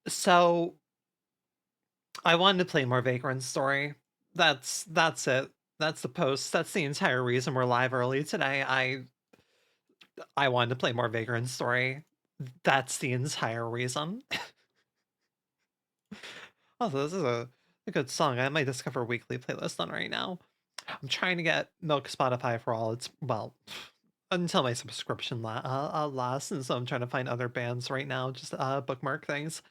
So I wanted to play more Vagrant Story. That's it. That's the post. That's the entire reason we're live early today. I wanted to play more Vagrant Story. That's the entire reason. Also, this is a good song. I have my Discover Weekly playlist on right now. I'm trying to get Milk Spotify for all its, well, until my subscription lasts, and so I'm trying to find other bands right now, just bookmark things.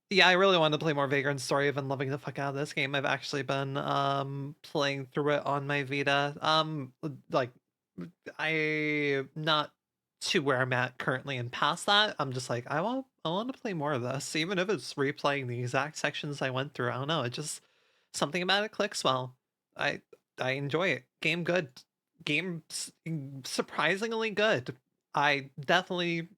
Yeah, I really wanted to play more Vagrant Story. I've been loving the fuck out of this game. I've actually been playing through it on my Vita. Like I'm not to where I'm at currently, and past that, I'm just like I want to play more of this, even if it's replaying the exact sections I went through. I don't know, it just something about it clicks well. I I enjoy it. Game good. Game surprisingly good. I definitely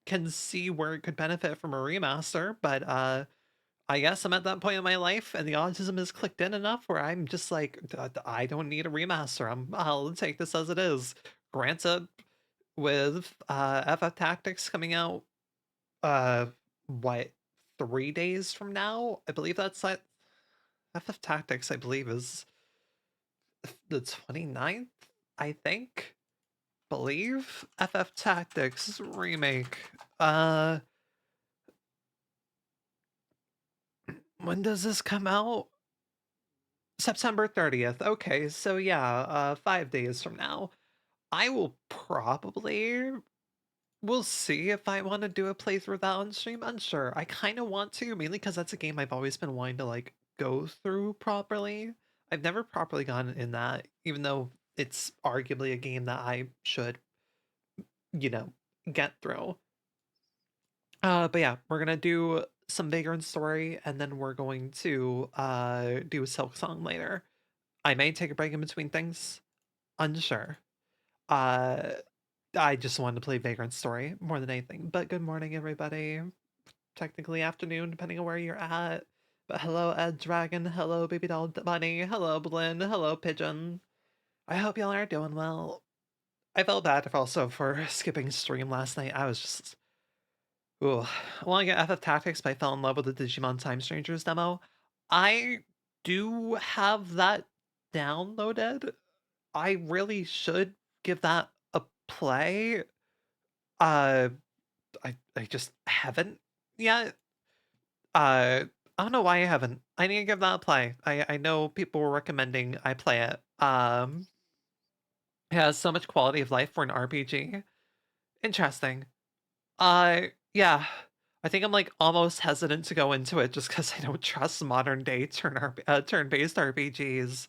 can see where it could benefit from a remaster, but I guess I'm at that point in my life and the autism has clicked in enough where I'm just like, I don't need a remaster. I'll take this as it is. Granted, with FF Tactics coming out, uh, what, 3 days from now? I believe that's like FF Tactics, I believe, is the 29th, I think. Believe FF Tactics remake. When does this come out? September 30th. Okay, so yeah, 5 days from now. I will probably we'll see if I want to do a playthrough of that on stream. Unsure. I kind of want to, mainly because that's a game I've always been wanting to like go through properly. I've never properly gone in that, even though it's arguably a game that I should, you know, get through. But yeah, we're gonna do some Vagrant Story, and then we're going to do a Silk Song later. I may take a break in between things. Unsure. Uh, I just wanted to play Vagrant Story more than anything. But good morning, everybody. Technically afternoon, depending on where you're at. But hello, Ed Dragon. Hello, Baby Doll Bunny. Hello, Blinn. Hello, Pigeon. I hope y'all are doing well. I felt bad also for skipping stream last night. I was just... Ooh. I want to get FF Tactics, but I fell in love with the Digimon Time Strangers demo. I do have that downloaded. I really should give that a play. I just haven't yet. I don't know why I haven't. I need to give that a play. I know people were recommending I play it. It has so much quality of life for an RPG. Interesting. Yeah. I think I'm like almost hesitant to go into it just because I don't trust modern day turn-based RPGs.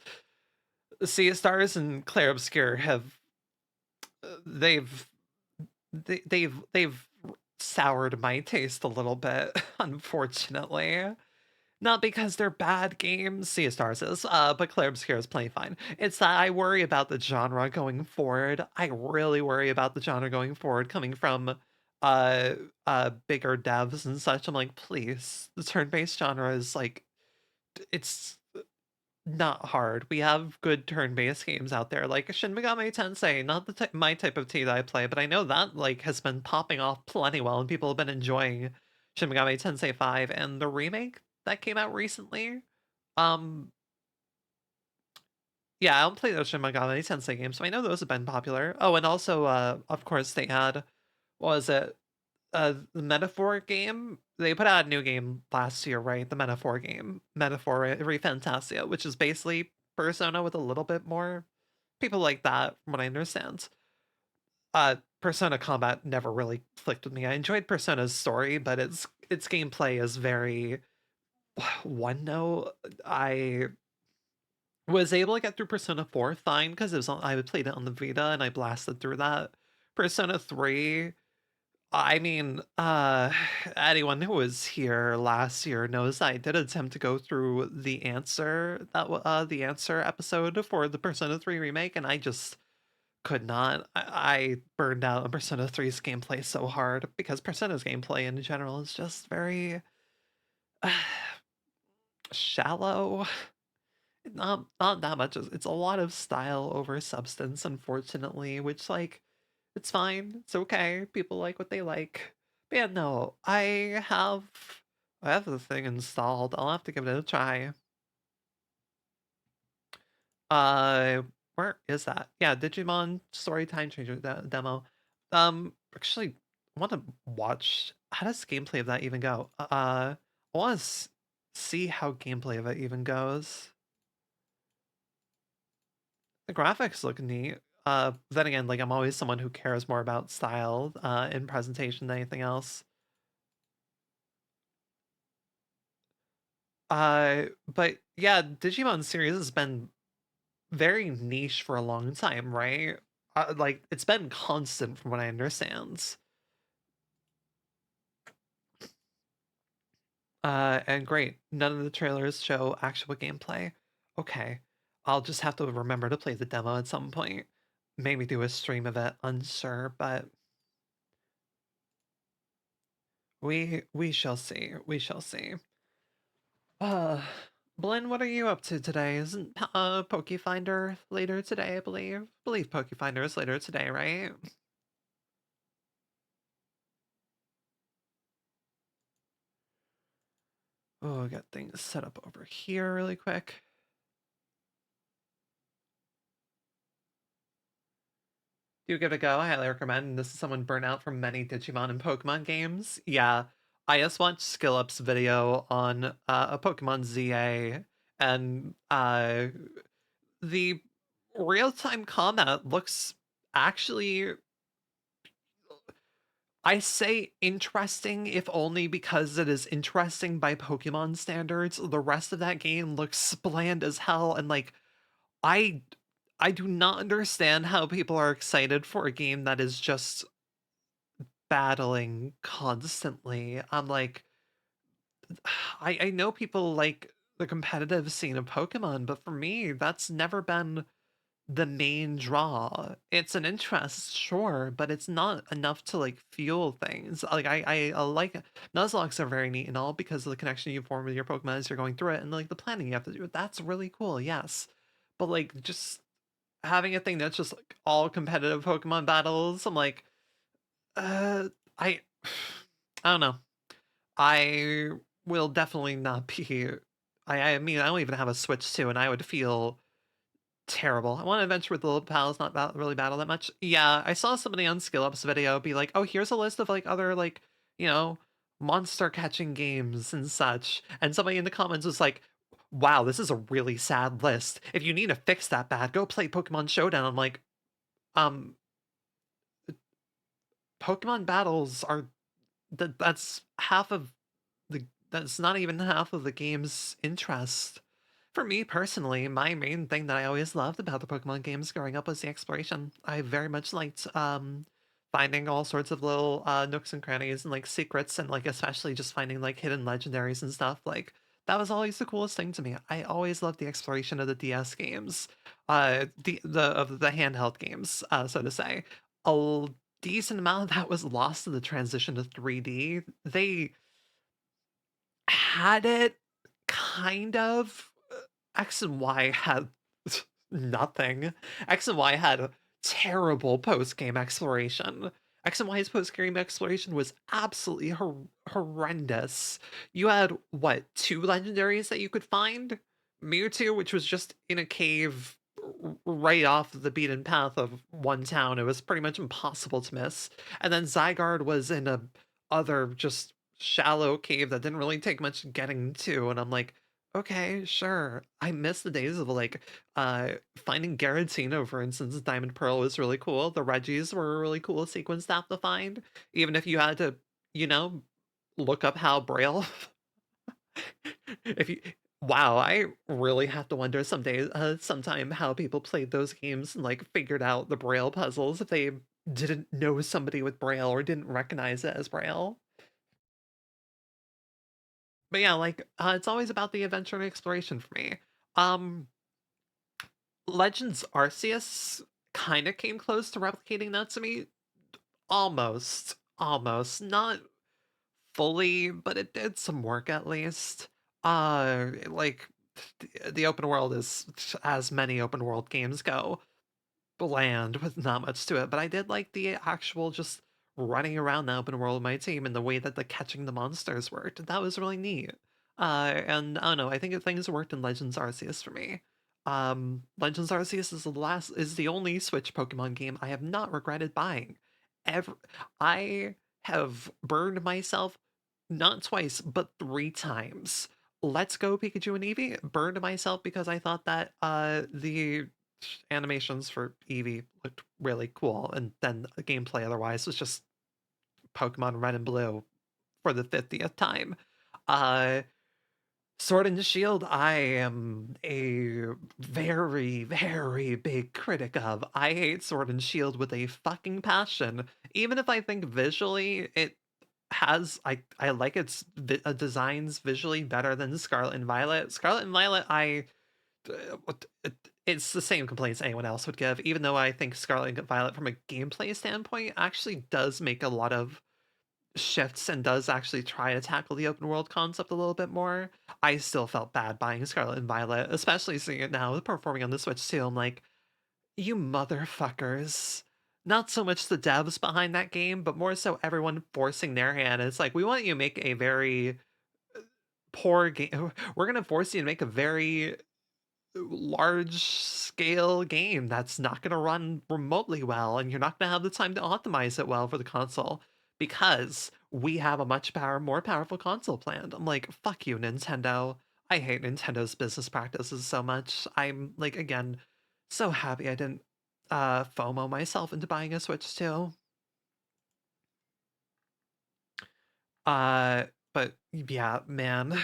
Sea of Stars and Clair Obscur have they've they've soured my taste a little bit, unfortunately. Not because they're bad games, Sea of Stars is, but Clair Obscur is plenty fine. It's that I worry about the genre going forward. I really worry about the genre going forward, coming from bigger devs and such. I'm like, please, the turn-based genre is like, it's not hard. We have good turn-based games out there, like Shin Megami Tensei, not the my type of tea that I play, but I know that like has been popping off plenty well, and people have been enjoying Shin Megami Tensei 5 and the remake that came out recently. Um, yeah, I don't play those Shin Megami Tensei games, so I know those have been popular. Oh, and also, of course, they had, what was it? The Metaphor game. They put out a new game last year, right? The Metaphor game, Metaphor Refantasia, which is basically Persona with a little bit more people like that, from what I understand. Persona combat never really clicked with me. I enjoyed Persona's story, but its gameplay is very one note. I was able to get through Persona 4 fine because it was I played it on the Vita and I blasted through that. Persona 3, I mean, anyone who was here last year knows I did attempt to go through the answer the answer episode for the Persona 3 remake, and I just could not. I burned out on Persona 3's gameplay so hard because Persona's gameplay in general is just very shallow. Not that much. It's a lot of style over substance, unfortunately, which like it's fine. It's okay. People like what they like. But yeah, no, I have I have the thing installed. I'll have to give it a try. Uh, where is that? Yeah, Digimon Story Time Changer demo. Actually, I want to watch. How does gameplay of that even go? I want to see how gameplay of it even goes. The graphics look neat. Then again, like I'm always someone who cares more about style, in presentation than anything else. But yeah, Digimon series has been very niche for a long time, right? Like it's been constant from what I understand. And great, none of the trailers show actual gameplay. Okay, I'll just have to remember to play the demo at some point. Maybe do a stream of it, unsure, but we shall see. We shall see. Uh, Blinn, what are you up to today? Isn't Pokefinder later today? I believe Pokefinder is later today, right? Oh, I got things set up over here really quick. Do give it a go. I highly recommend. This is someone burnt out from many Digimon and Pokemon games. Yeah, I just watched SkillUp's video on a Pokemon ZA, and the real-time combat looks actually, I say interesting, if only because it is interesting by Pokemon standards. The rest of that game looks bland as hell, and like I I do not understand how people are excited for a game that is just battling constantly. I'm like, I know people like the competitive scene of Pokemon, but for me, that's never been the main draw. It's an interest, sure, but it's not enough to like fuel things. Like I like Nuzlockes are very neat and all because of the connection you form with your Pokemon as you're going through it and like the planning you have to do. That's really cool, yes. But like just having a thing that's just like all competitive Pokemon battles, I'm like, uh I I don't know. I will definitely not be. I mean, I don't even have a Switch 2, and I would feel terrible. I want to adventure with the little pals, not really battle that much. Yeah, I saw somebody on SkillUp's video be like, "Oh, here's a list of like other like you know monster catching games and such," and somebody in the comments was like, "Wow, this is a really sad list. If you need to fix that bad, go play Pokemon Showdown." I'm like, um, Pokemon battles are that's half of that's not even half of the game's interest. For me personally, my main thing that I always loved about the Pokemon games growing up was the exploration. I very much liked finding all sorts of little nooks and crannies and like secrets and like especially just finding like hidden legendaries and stuff. Like that was always the coolest thing to me. I always loved the exploration of the DS games, the handheld games, so to say. A decent amount of that was lost in the transition to 3D. They had it kind of. X and Y had nothing. X and Y had terrible post game exploration. X and Y's post game exploration was absolutely horrendous. You had what, two legendaries that you could find? Mewtwo, which was just in a cave right off the beaten path of one town. It was pretty much impossible to miss. And then Zygarde was in a other just shallow cave that didn't really take much getting to. And I'm like, okay, sure. I miss the days of like finding Garatina, for instance. Diamond Pearl was really cool. The Reggies were a really cool sequence to have to find. Even if you had to, you know, look up how Braille. If you wow, I really have to wonder sometime how people played those games and like figured out the Braille puzzles if they didn't know somebody with Braille or didn't recognize it as Braille. But yeah, like it's always about the adventure and exploration for me. Um Legends Arceus kind of came close to replicating that to me. Almost. Almost. Not fully, but it did some work at least. Like the open world is, as many open world games go, bland with not much to it, but I did like the actual just running around the open world with my team and the way that the catching the monsters worked. That was really neat. And I don't know, I think things worked in Legends Arceus for me. Legends Arceus is the only Switch Pokemon game I have not regretted buying. Ever I have burned myself not twice, but 3 times. Let's Go Pikachu and Eevee burned myself because I thought that the animations for Eevee looked really cool, and then the gameplay otherwise was just Pokemon Red and Blue for the 50th time. Uh, Sword and Shield, I am a very, very big critic of. I hate Sword and Shield with a fucking passion. Even if I think visually it I like its designs visually better than Scarlet and Violet. Scarlet and Violet, it's the same complaints anyone else would give, even though I think Scarlet and Violet from a gameplay standpoint actually does make a lot of shifts and does actually try to tackle the open world concept a little bit more. I still felt bad buying Scarlet and Violet, especially seeing it now performing on the Switch too. I'm like, you motherfuckers. Not so much the devs behind that game, but more so everyone forcing their hand. It's like, we want you to make a very poor game. We're going to force you to make a very large scale game that's not going to run remotely well, and you're not going to have the time to optimize it well for the console because we have a much more powerful console planned. I'm like, fuck you, Nintendo. I hate Nintendo's business practices so much. I'm like, again, so happy I didn't FOMO myself into buying a Switch too. But yeah, man. I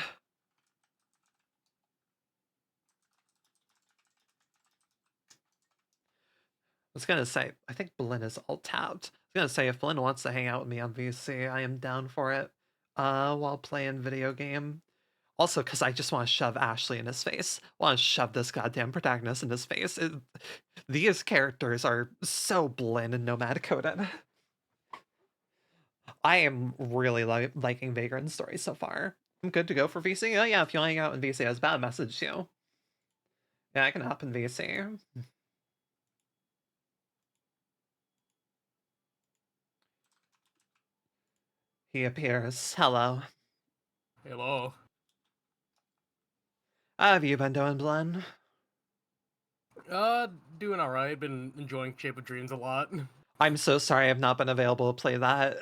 was gonna say, I think Blinn is all tabbed. I was gonna say, if Blinn wants to hang out with me on VC, I am down for it. While playing video game. Also, because I just want to shove Ashley in his face. Want to shove this goddamn protagonist in his face. These characters are so Blinn and nomadic coded. I am really liking Vagrant's story so far. I'm good to go for VC. Oh yeah, if you hang out in VC, I was bad message you. Yeah, I can hop in VC. He appears. Hello. Hello. How have you been doing, Blinn? Uh, Doing alright. Been enjoying Shape of Dreams a lot. I'm so sorry I've not been available to play that.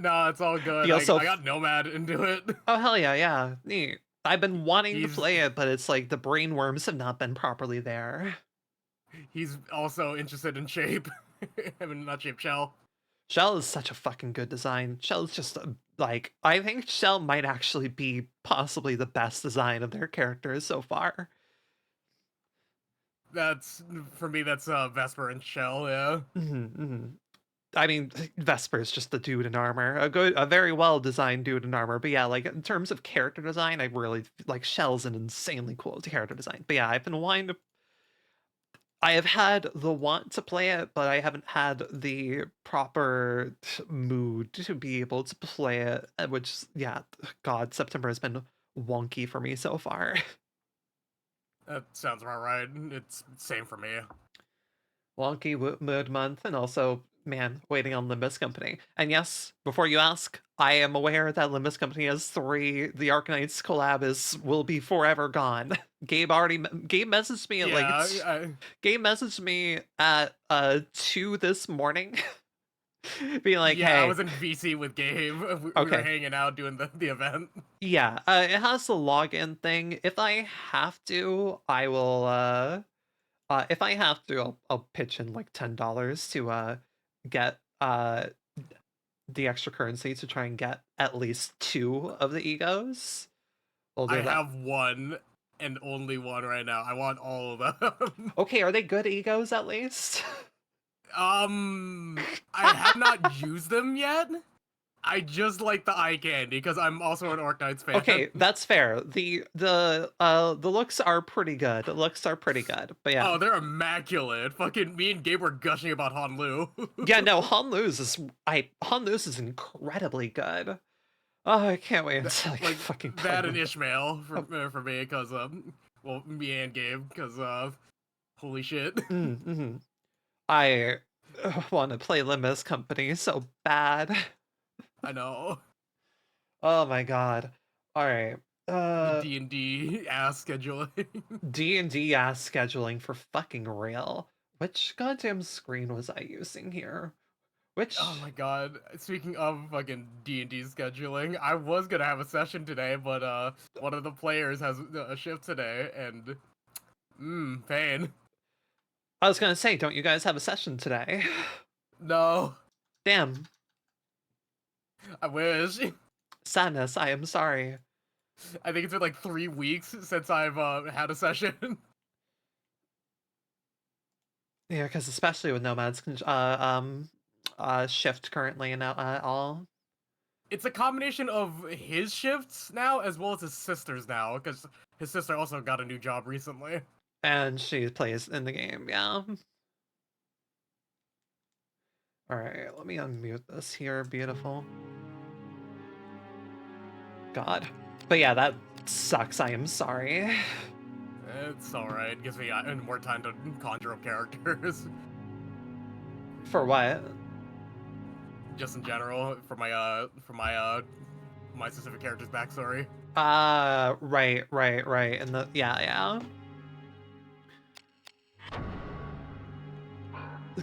Nah, it's all good. Feels so. I got Nomad into it. Oh, hell yeah, yeah. Neat. I've been wanting to He's play it, but it's like the brain worms have not been properly there. he's also interested in Shape. I mean, not Shape, Shell. Shell is such a fucking good design. Shell's just like, I think Shell might actually be possibly the best design of their characters so far. That's for me. That's Vesper and Shell. Yeah. I mean, Vesper's just the dude in armor, a very well designed dude in armor. But yeah, like in terms of character design, I really like Shell's an insanely cool character design. But yeah, I've been wanting to. I have had the want to play it, but I haven't had the proper mood to be able to play it. Which, yeah, God, September has been wonky for me so far. That sounds about right. It's same for me. Wonky mood month, and also, man, waiting on Limbus Company. And yes, before you ask, I am aware that Limbus Company has 3. The Arknights collab will be forever gone. Gabe messaged me at Gabe messaged me at 2 this morning. Being like, yeah, hey, I was in VC with Gabe. We were hanging out doing the event. Yeah, it has the login thing. If I have to, I will if I have to, I'll pitch in like $10 to get the extra currency to try and get at least 2 of the egos. We'll do I that. have one and only one right now. I want all of them. Okay, are they good egos at least? I have not used them yet. I just like the eye candy because I'm also an Arknights fan. Okay, that's fair. The looks are pretty good. The looks are pretty good. But yeah. Oh, they're immaculate. Fucking me and Gabe were gushing about Hanlu. Yeah, no, Hanlu's is incredibly good. Oh, I can't wait until I fucking play that and Ishmael for me because well, me and Gabe because holy shit. I Want to play Limbus Company so bad. I know. Oh my god. All right. The Uh, D&D ass scheduling. D&D ass scheduling for fucking real. Which goddamn screen was I using here? Oh Which my god. Speaking of fucking D&D scheduling, I was gonna have a session today, but one of the players has a shift today, and pain. I was gonna say, don't you guys have a session today? No, Damn. I wish. Sadness, I am sorry. I think it's been like 3 weeks since I've had a session. Yeah, because especially with Nomad's shift currently and all. It's a combination of his shifts now as well as his sister's now, because his sister also got a new job recently. And she plays in the game, yeah. Alright, let me unmute this here, beautiful. God. But yeah, that sucks, I am sorry. It's alright, gives me more time to conjure up characters. For what? Just in general, for my specific character's backstory. Right. And yeah.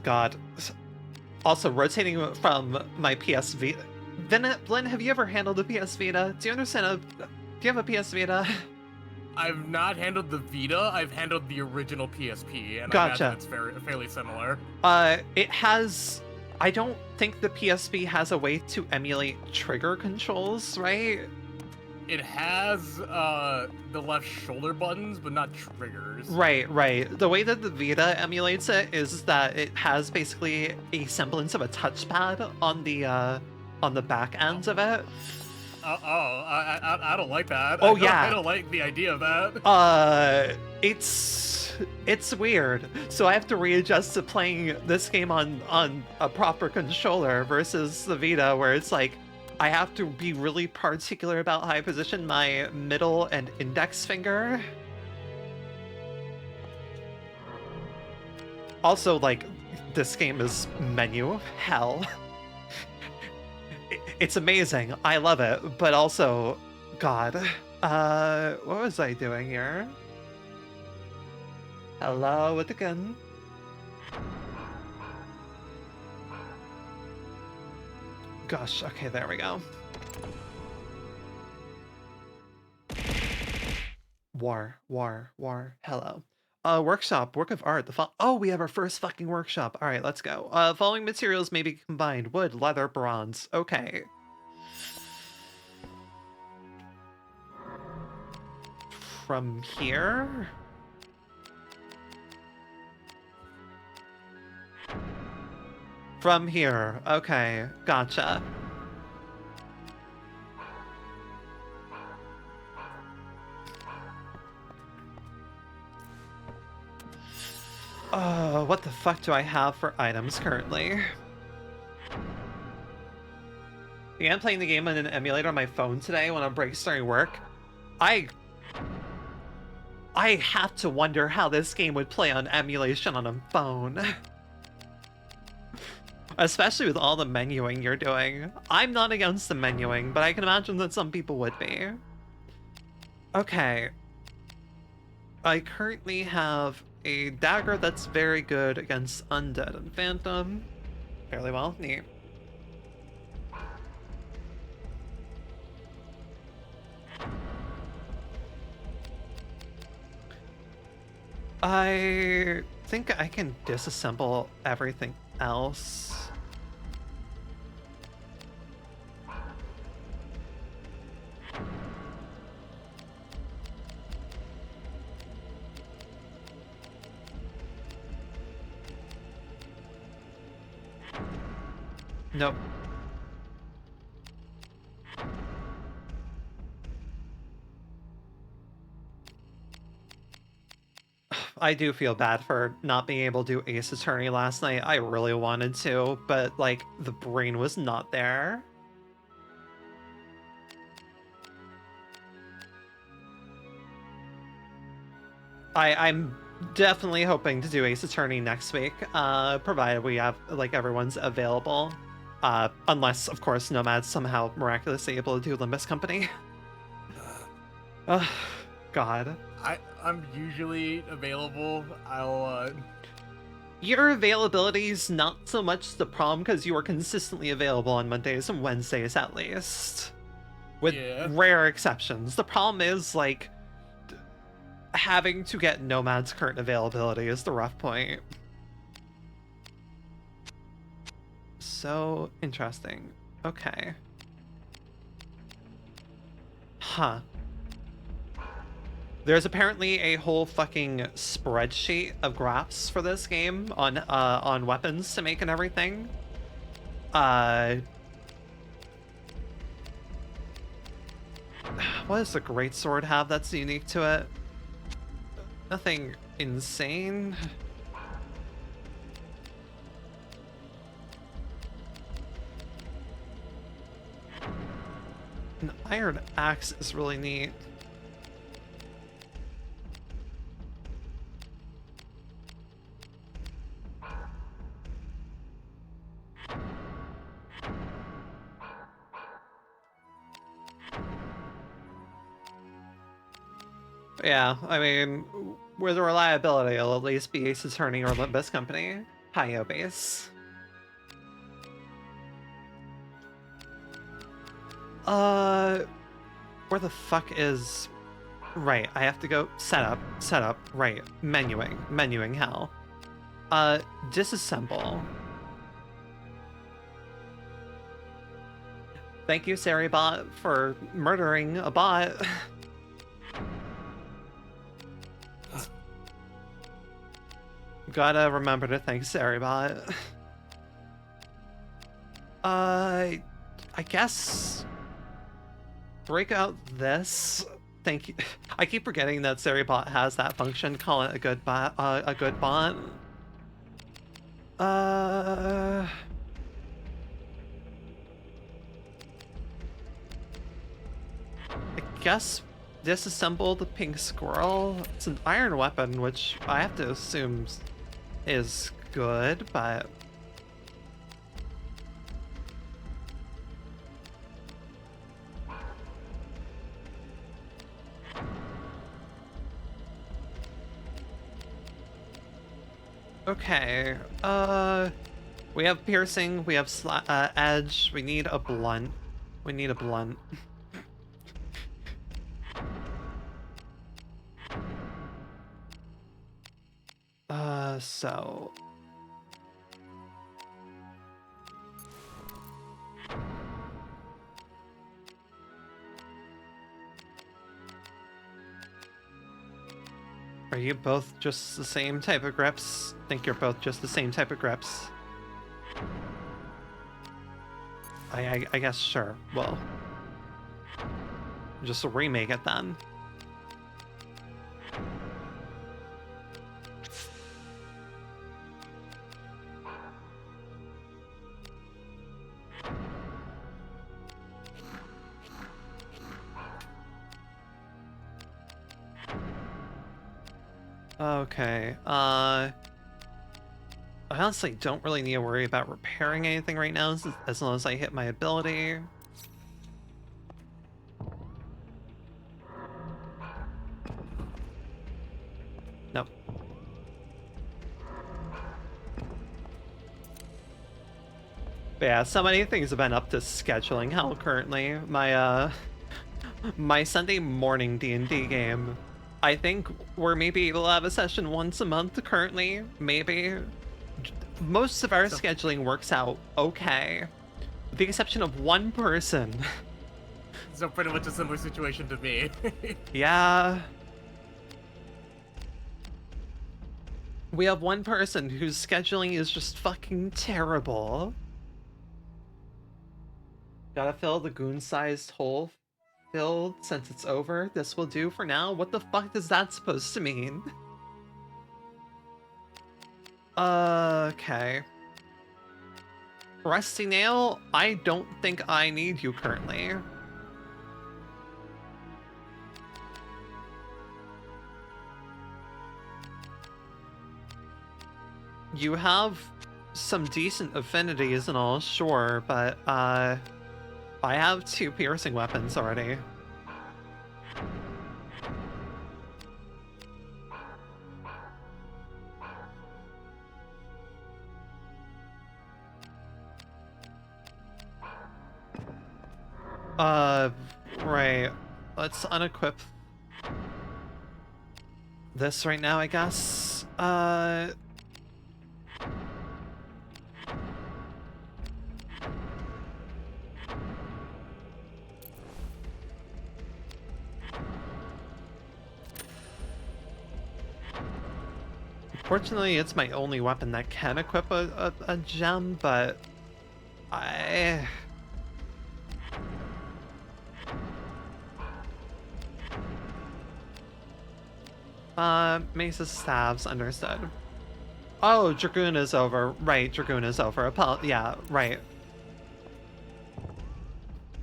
God. Also, rotating from my PS Vita. Blinn, have you ever handled a PS Vita? Do you understand do you have a PS Vita? I've not handled the Vita, I've handled the original PSP, and I imagine Gotcha. it's fairly similar. It has... I don't think the PSP has a way to emulate trigger controls, right? It has the left shoulder buttons, but not triggers. Right. The way that the Vita emulates it is that it has basically a semblance of a touchpad on the back ends of it. I don't like that. Oh I yeah. don't like the idea of that. It's weird. So I have to readjust to playing this game on a proper controller versus the Vita, where it's like I have to be really particular about how I position my middle and index finger. Also, like, this game is menu hell. It's amazing. I love it, but also, God. What was I doing here? Hello again. Gosh, okay, there we go. War. Hello. Workshop, work of art. Oh, we have our first fucking workshop. All right, let's go. Following materials may be combined: wood, leather, bronze. Okay. From here? From here. Okay, gotcha. What the fuck do I have for items currently? Yeah, I'm playing the game on an emulator on my phone today when I'm break starting work. I have to wonder how this game would play on emulation on a phone. Especially with all the menuing you're doing. I'm not against the menuing, but I can imagine that some people would be. Okay. I currently have a dagger that's very good against undead and phantom. Fairly well, neat. I think I can disassemble everything else. Nope. I do feel bad for not being able to do Ace Attorney last night. I really wanted to, but, like, the brain was not there. I'm definitely hoping to do Ace Attorney next week, provided we have, like, everyone's available. Unless, of course, Nomad's somehow miraculously able to do Limbus Company. Ugh, God. I'm usually available. I'll Your availability is not so much the problem, because you are consistently available on Mondays and Wednesdays at least. With yeah. rare exceptions. The problem is, like, having to get Nomad's current availability is the rough point. So interesting. Okay. Huh. There's apparently a whole fucking spreadsheet of graphs for this game on weapons to make and everything. What does the greatsword have that's unique to it? Nothing insane. An iron axe is really neat. Yeah, I mean, with reliability, it'll at least be Ace Attorney or Limbus Company. Hi-Yo base. Where the fuck is... Right, I have to go setup, right, menuing hell. Disassemble. Thank you, Saribot, for murdering a bot. Gotta remember to thank Saribot. I guess... break out this. Thank you. I keep forgetting that Saribot has that function. Call it a good bot. A good bot. I guess disassemble the pink squirrel. It's an iron weapon, which I have to assume is good, but okay. We have piercing, we have edge, we need a blunt. We need a blunt. So... Are you both just the same type of grips? Think you're both just the same type of grips? I guess, sure. Well, just remake it then. Okay, I honestly don't really need to worry about repairing anything right now, as long as I hit my ability. Nope. But yeah, so many things have been up to scheduling hell currently. My Sunday morning D&D game, I think we're maybe able to have a session once a month currently, maybe. Most of our scheduling works out okay, with the exception of one person. So pretty much a similar situation to me. Yeah. We have one person whose scheduling is just fucking terrible. Gotta fill the goon-sized hole filled since it's over. This will do for now. What the fuck is that supposed to mean? Okay. Rusty Nail, I don't think I need you currently. You have some decent affinities and all, sure, but I have 2 piercing weapons already. Right. Let's unequip this right now, I guess. Fortunately, it's my only weapon that can equip a gem, but I... Mace's staves, understood. Oh, Dragoon is over. Right, Dragoon is over. Yeah, right.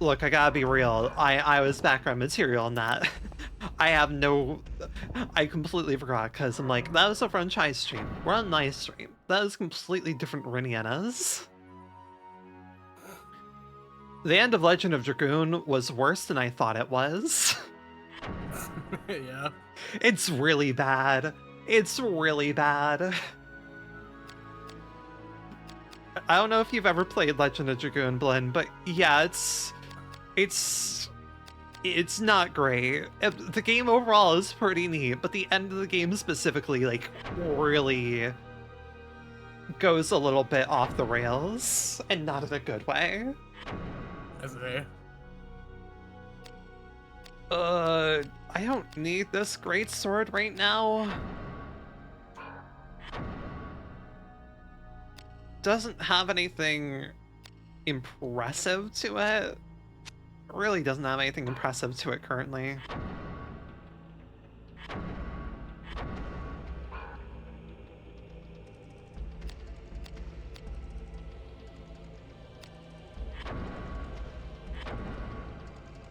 Look, I gotta be real. I was background material on that. I have no... I completely forgot, because I'm like, that was a franchise stream. We're on my stream. That is completely different Rinienna's. The end of Legend of Dragoon was worse than I thought it was. Yeah. It's really bad. It's really bad. I don't know if you've ever played Legend of Dragoon, Blinn, but yeah, it's not great. The game overall is pretty neat, but the end of the game specifically, like, really goes a little bit off the rails, and not in a good way. I see. I don't need this great sword right now. Doesn't have anything impressive to it. Really doesn't have anything impressive to it currently.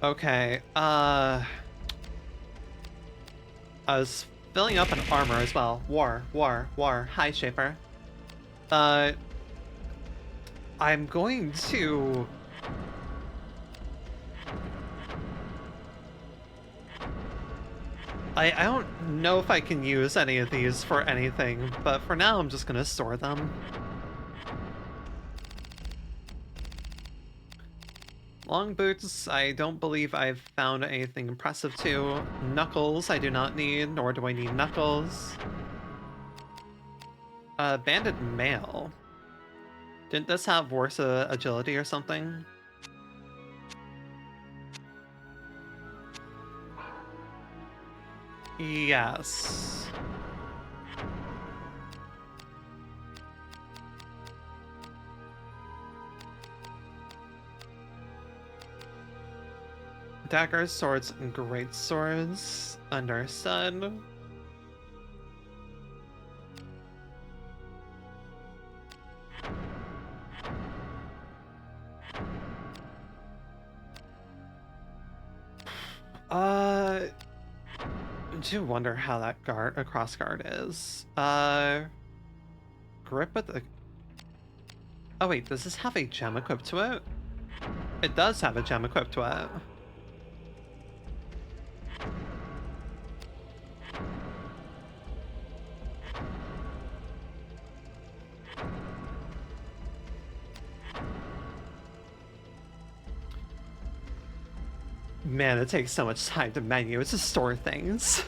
Okay, I was filling up an armor as well. War. Hi, Shaper. I'm going to... I don't know if I can use any of these for anything, but for now I'm just gonna store them. Long boots, I don't believe I've found anything impressive to. Knuckles, I do not need, nor do I need knuckles. Banded mail. Didn't this have worse agility or something? Yes. Daggers, swords, and great swords. Understood. I do wonder how that cross guard is. Grip with the... Oh wait, does this have a gem equipped to it? It does have a gem equipped to it. Man, it takes so much time to menu to store things.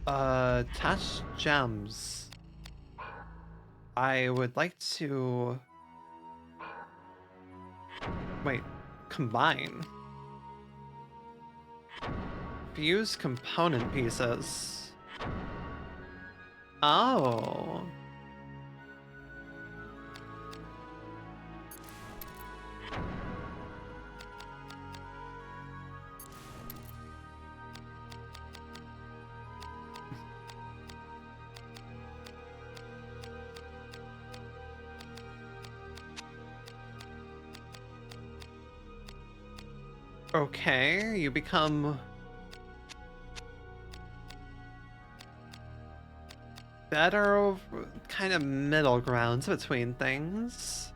Attach gems. I would like to... Wait, combine. Fuse component pieces. Oh. Okay, you become better over kind of middle grounds between things.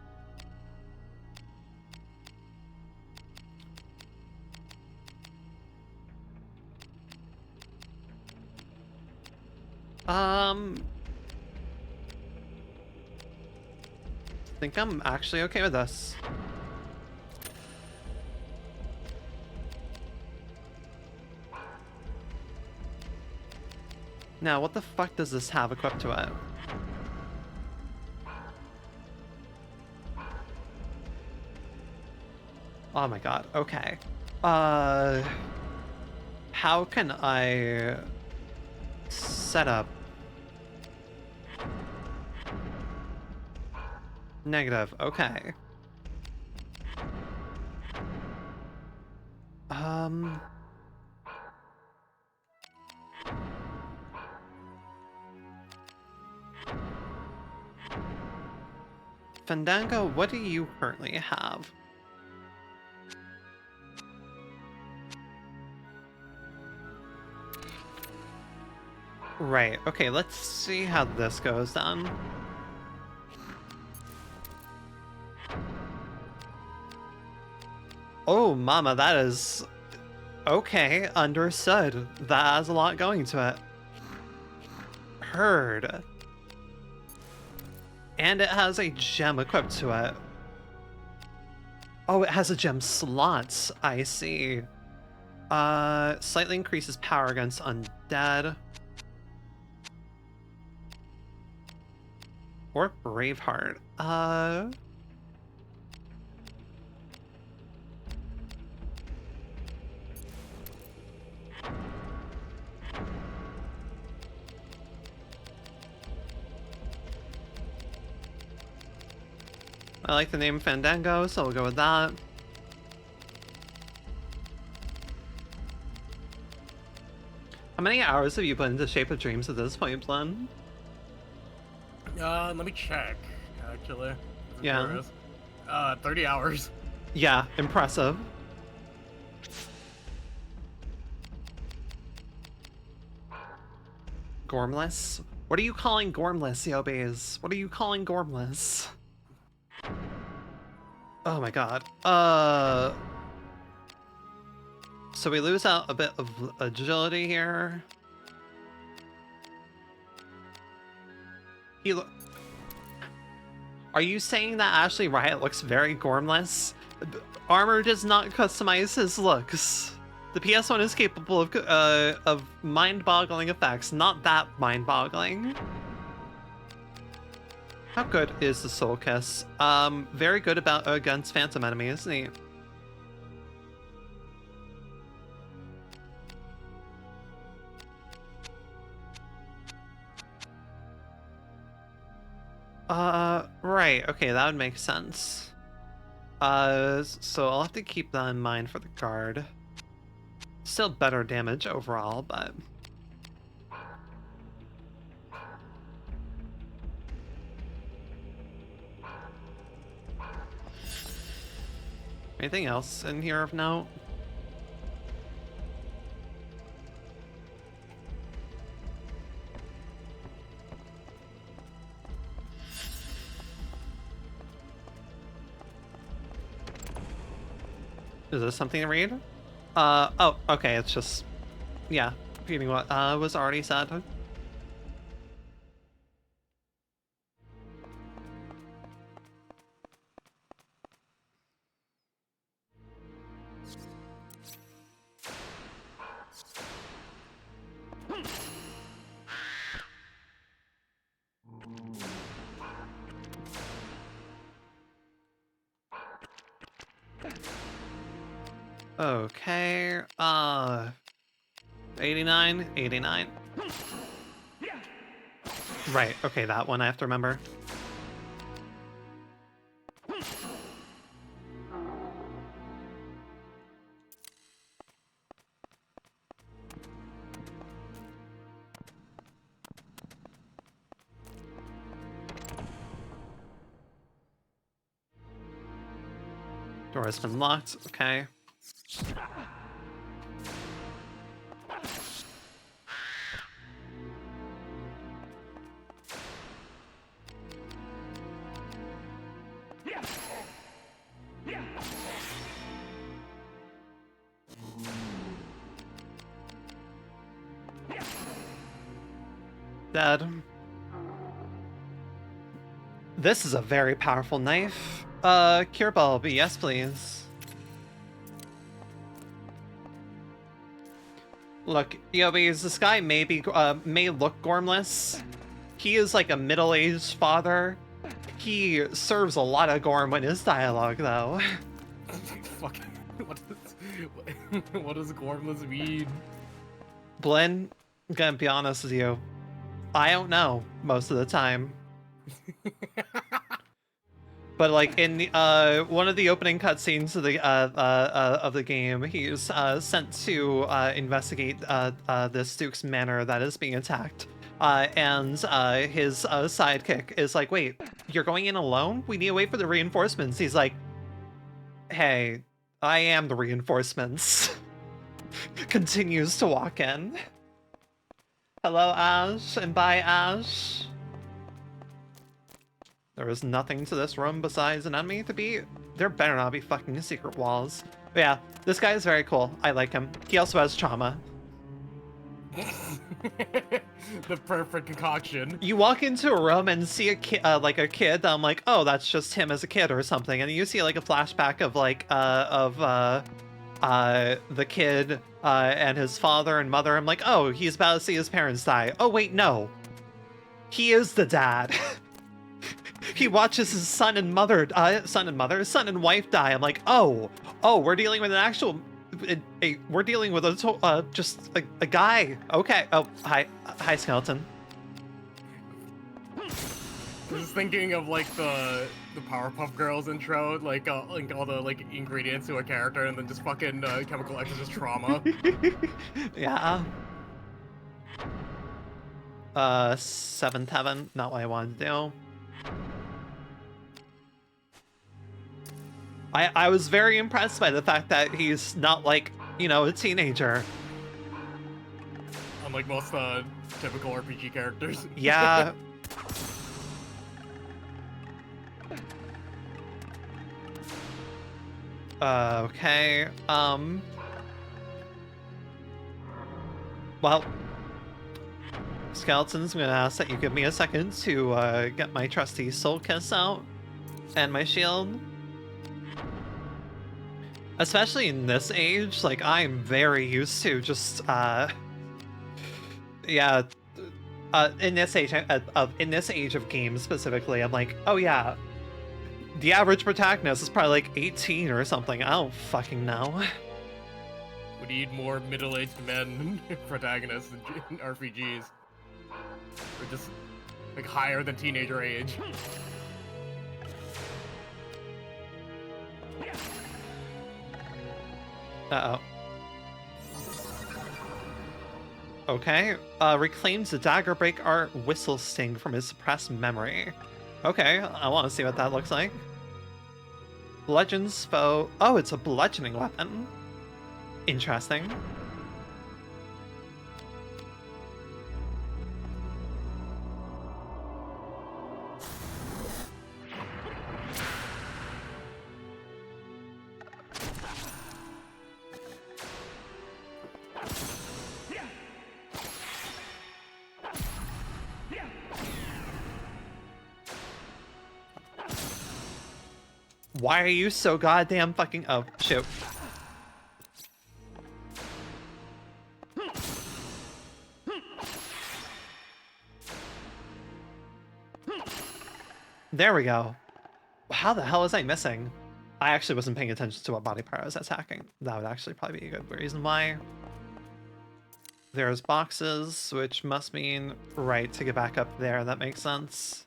Think I'm actually okay with this. Now, what the fuck does this have equipped to it? Oh my god, okay. How can I set up? Negative, okay. Fandango, what do you currently have? Right, okay, let's see how this goes then. Oh, mama, that is... Okay, understood. That has a lot going to it. Heard. And it has a gem equipped to it. Oh, it has a gem slot. I see. Slightly increases power against undead. Or Braveheart. I like the name Fandango, so we'll go with that. How many hours have you put into Shape of Dreams at this point, Glenn? Let me check, actually. Yeah. 30 hours. Yeah, impressive. Gormless? What are you calling Gormless, Yobes? What are you calling Gormless? Oh my god. So we lose out a bit of agility here. Are you saying that Ashley Riot looks very Gormless? Armor does not customize his looks. The PS1 is capable of mind-boggling effects, not that mind-boggling. How good is the Soul Kiss? Very good against phantom enemies, isn't he? Right, okay, that would make sense. So I'll have to keep that in mind for the guard. Still better damage overall, but... Anything else in here of note? Is this something to read? Oh, okay, it's just... Yeah, reading what was already said. Okay, 89, 89. Right, okay, that one I have to remember. Door has been locked, okay. Dead. This is a very powerful knife. Cure bulb, yes please. Look, Yobis, this guy may look gormless. He is like a middle-aged father. He serves a lot of gorm in his dialogue, though. Fucking, what does gormless mean? Blinn, I'm gonna be honest with you. I don't know most of the time. But like in the, one of the opening cutscenes of the game, he's sent to investigate this Duke's manor that is being attacked. And his sidekick is like, "Wait, you're going in alone? We need to wait for the reinforcements." He's like, "Hey, I am the reinforcements." Continues to walk in. Hello, Ash, and bye, Ash. There is nothing to this room besides an enemy to beat. There better not be fucking secret walls. But yeah, this guy is very cool. I like him. He also has trauma. The perfect concoction. You walk into a room and see a kid, like a kid. I'm like, oh, that's just him as a kid or something. And you see like a flashback of like the kid and his father and mother. I'm like, oh, he's about to see his parents die. Oh wait, no, he is the dad. He watches his son and wife die. I'm like, oh, we're dealing with an actual, we're dealing with just a guy. Okay. Oh, hi, skeleton. I was thinking of like the Powerpuff Girls intro, like all the like ingredients to a character, and then just fucking Chemical X is just trauma. Yeah. Seventh Heaven, not what I wanted to do. I was very impressed by the fact that he's not like, you know, a teenager. Unlike most typical RPG characters. Yeah. Okay. Well, skeletons, I'm gonna ask that you give me a second to get my trusty soul kiss out and my shield. Especially in this age, like I'm very used to just yeah, in this age of games specifically, I'm like, oh yeah, the average protagonist is probably like 18 or something. I don't fucking know. We need more middle-aged men protagonists in RPGs. Or just like higher than teenager age. Uh-oh. Okay. Reclaims the dagger break art whistle sting from his suppressed memory. Okay, I want to see what that looks like. Legends foe. Oh, it's a bludgeoning weapon. Interesting. Why are you so goddamn fucking... Oh, shoot. There we go. How the hell was I missing? I actually wasn't paying attention to what body part I was attacking. That would actually probably be a good reason why. There's boxes, which must mean right to get back up there. That makes sense.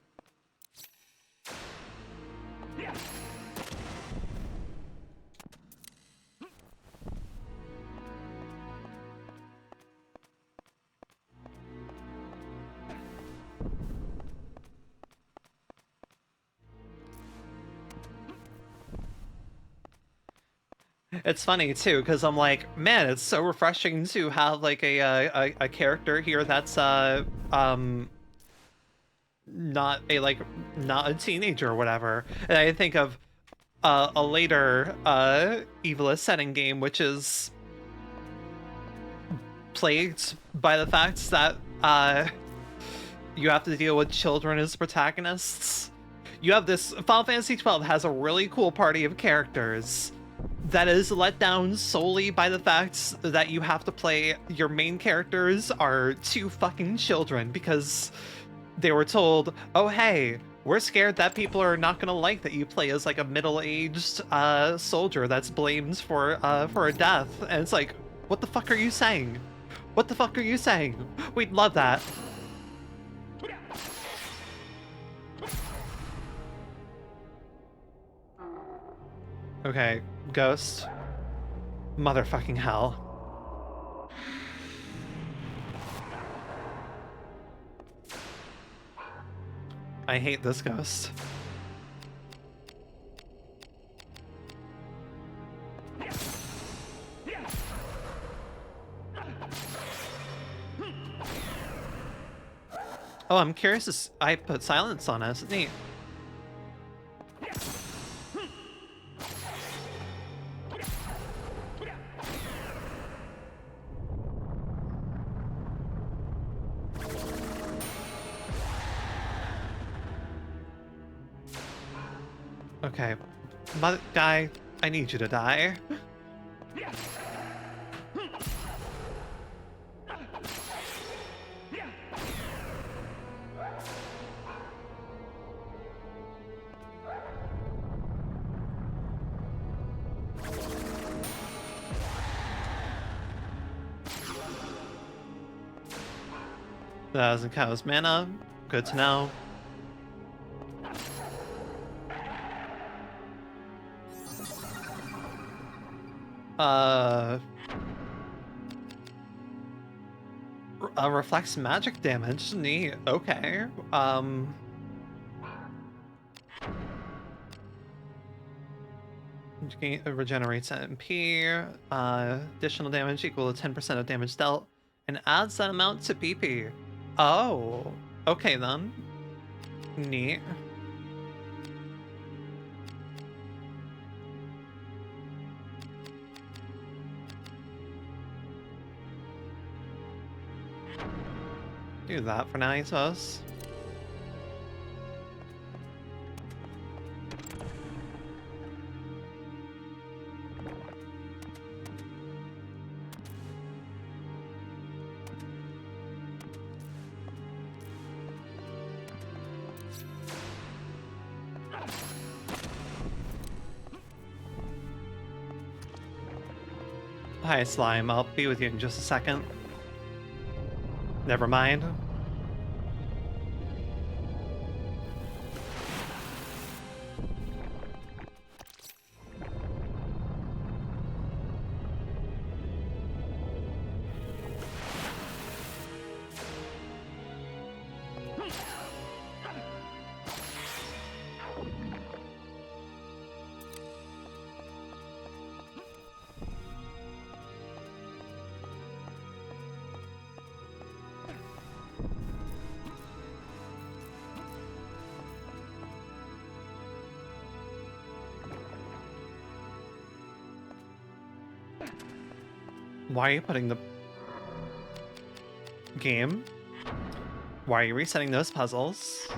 It's funny too, because I'm like, man, it's so refreshing to have like a character here that's not a teenager or whatever. And I think of a later Evilist setting game, which is plagued by the fact that you have to deal with children as protagonists. You have this Final Fantasy XII has a really cool party of characters that is let down solely by the fact that you have to play your main characters are 2 fucking children because they were told, oh hey, we're scared that people are not gonna like that you play as like a middle-aged soldier that's blamed for a death. And it's like, what the fuck are you saying? What the fuck are you saying? We'd love that. Okay, Ghost. Motherfucking hell. I hate this ghost. Oh, I'm curious. I put silence on us. Neat. Okay, guy, I need you to die. That doesn't count as mana. Good to know. Reflects magic damage. Neat. Okay. Regenerates MP. Additional damage equal to 10% of damage dealt, and adds that amount to PP. Oh. Okay then. Neat. Do that for now, I suppose. Hi, Slime. I'll be with you in just a second. Never mind. Why are you putting the game? Why are you resetting those puzzles?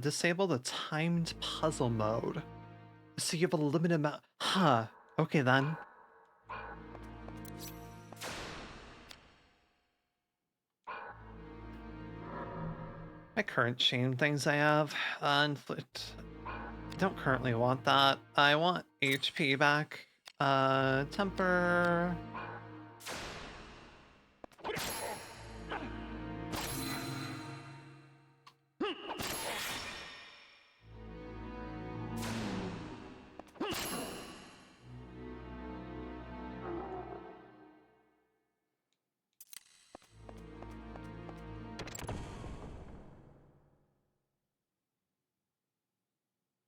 Disable the timed puzzle mode. So you have a limited amount. Huh. Okay then. My current chain things I have. Inflict. Don't currently want that. I want HP back. Temper.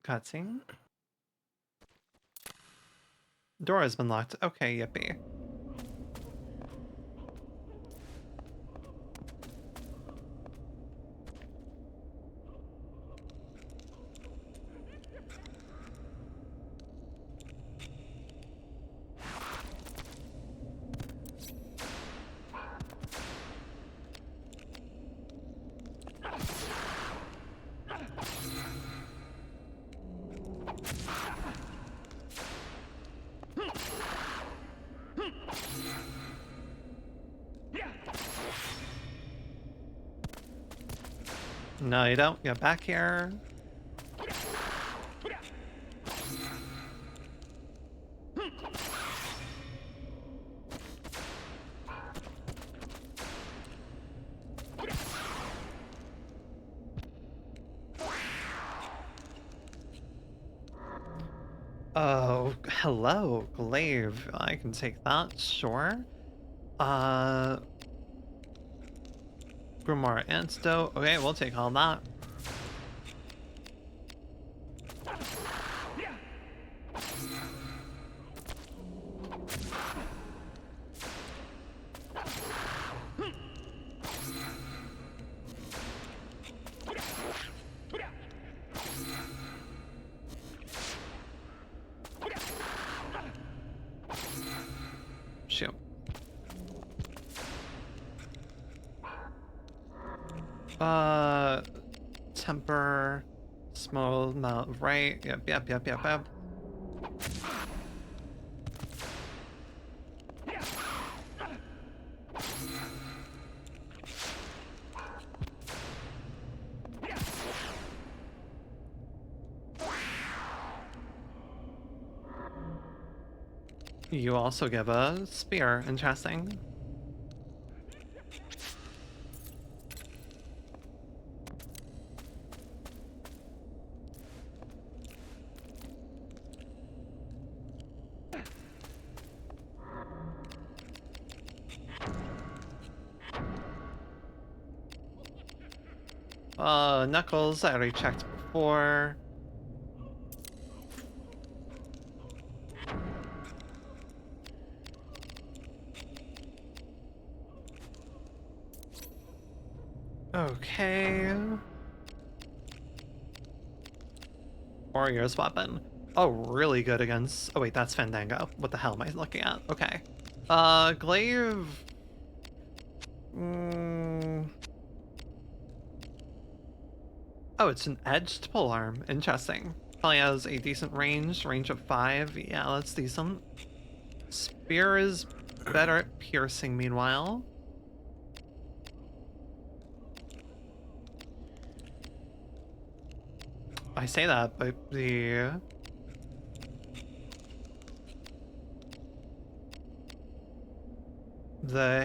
Cutscene. Door has been locked. Okay, yippee. No, you don't. Get back here. Oh, hello, glaive. I can take that, sure. Grimoire antidote. Okay, we'll take all that. Shoot. Temper, small amount of right. Yep. You also give a spear. Interesting. Knuckles, I already checked before. Okay. Warrior's weapon. Oh, really good against... Oh wait, that's Fandango. What the hell am I looking at? Okay. Glaive... Oh, it's an edged polearm. Interesting. Probably has a decent range of 5. Yeah, that's decent. Spear is better at piercing, meanwhile. I say that, but the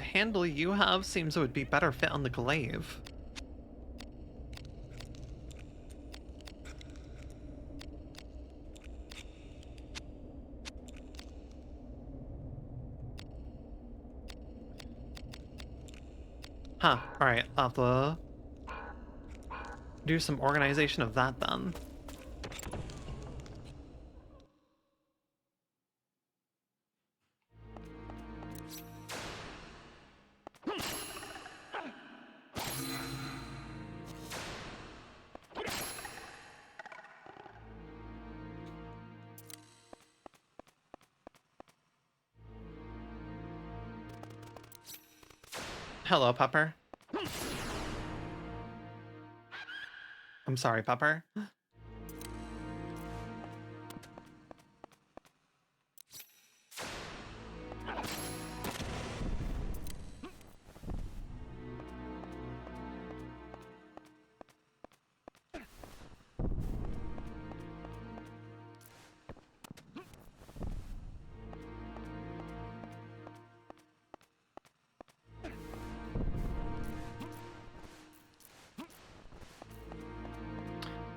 handle you have seems it would be better fit on the glaive. Huh, alright, I'll have to do some organization of that then. Hello, Pepper. I'm sorry, Pepper.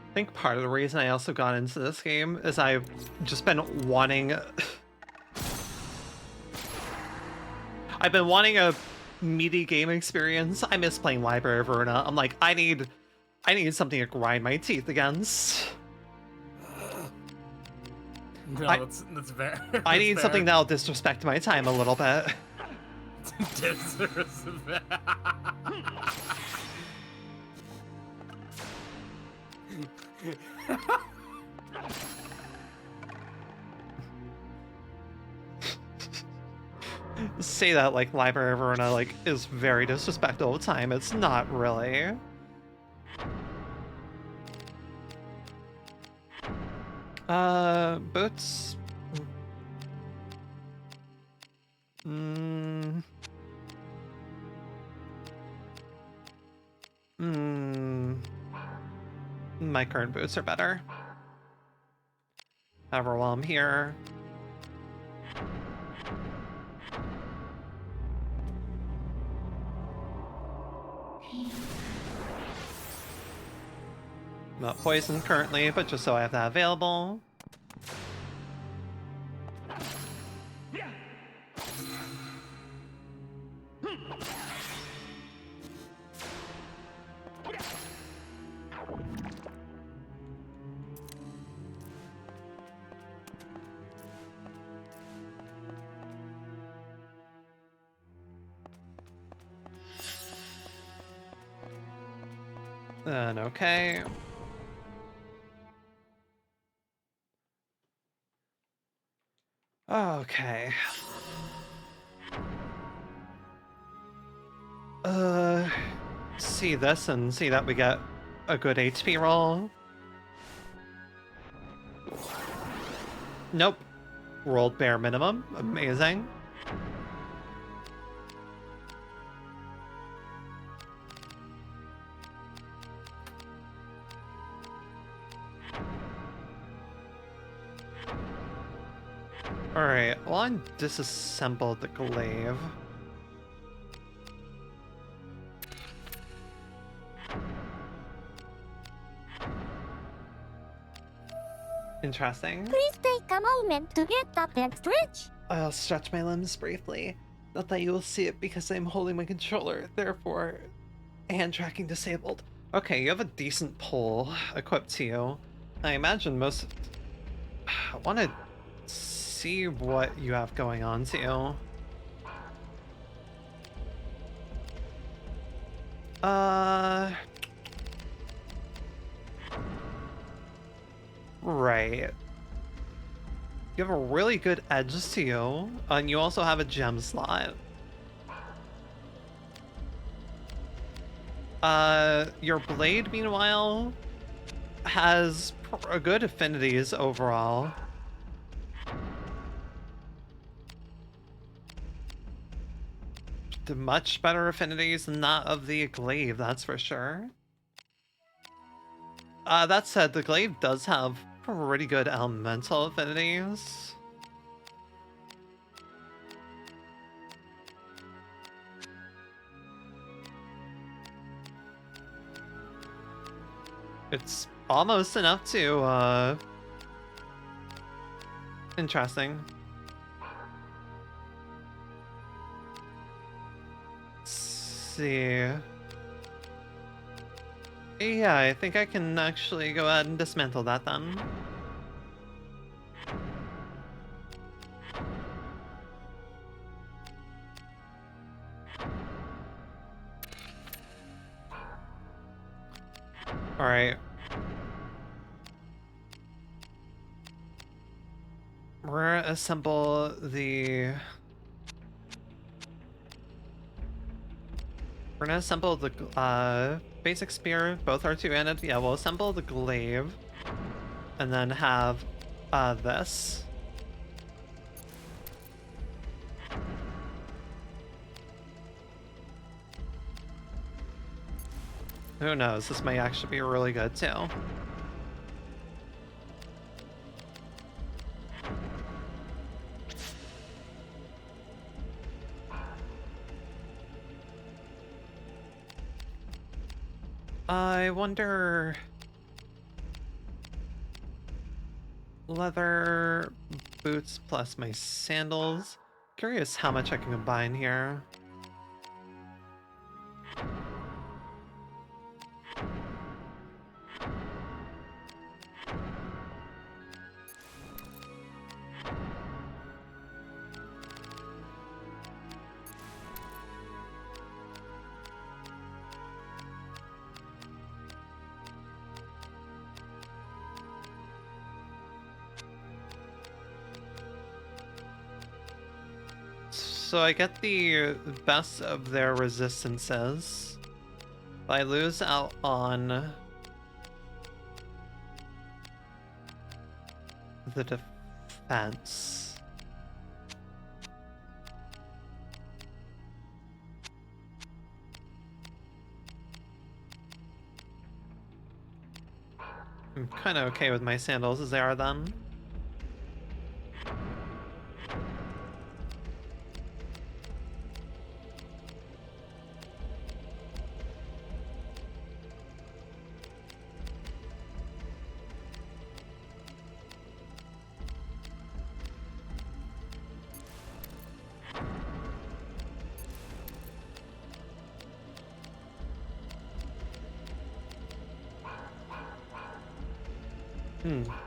I think part of the reason I also got into this game is I've just been wanting... I've been wanting a meaty game experience. I miss playing Library of Verona. I'm like, I need something to grind my teeth against. No, that's fair. I need something that'll disrespect my time a little bit. Disrespect. Say that like Library of Verona like is very disrespectful of time. It's not really. Boots. My current boots are better. However, while I'm here... I'm not poisoned currently, but just so I have that available. Then okay. Okay. See this and see that we get a good HP roll. Nope. Rolled bare minimum. Amazing. Alright, well, I disassembled the glaive. Interesting. Please take a moment to get up and stretch. I'll stretch my limbs briefly. Not that you will see it because I'm holding my controller, therefore, hand tracking disabled. Okay, you have a decent pole equipped to you. I imagine most... I want to see what you have going on too. Right. You have a really good edge to you, and you also have a gem slot. Your blade, meanwhile, has a good affinities overall. The much better affinities than that of the glaive, that's for sure. That said, the glaive does have pretty good elemental affinities. It's almost enough to, interesting. Let's see. Yeah, I think I can actually go ahead and dismantle that then. Alright. We're gonna assemble the... We're gonna assemble the, basic spear. Both are two-handed. Yeah, we'll assemble the glaive. And then have, this. Who knows? This may actually be really good too. I wonder... Leather boots plus my sandals. Curious how much I can combine here. So I get the best of their resistances. But I lose out on the defense. I'm kind of okay with my sandals as they are then.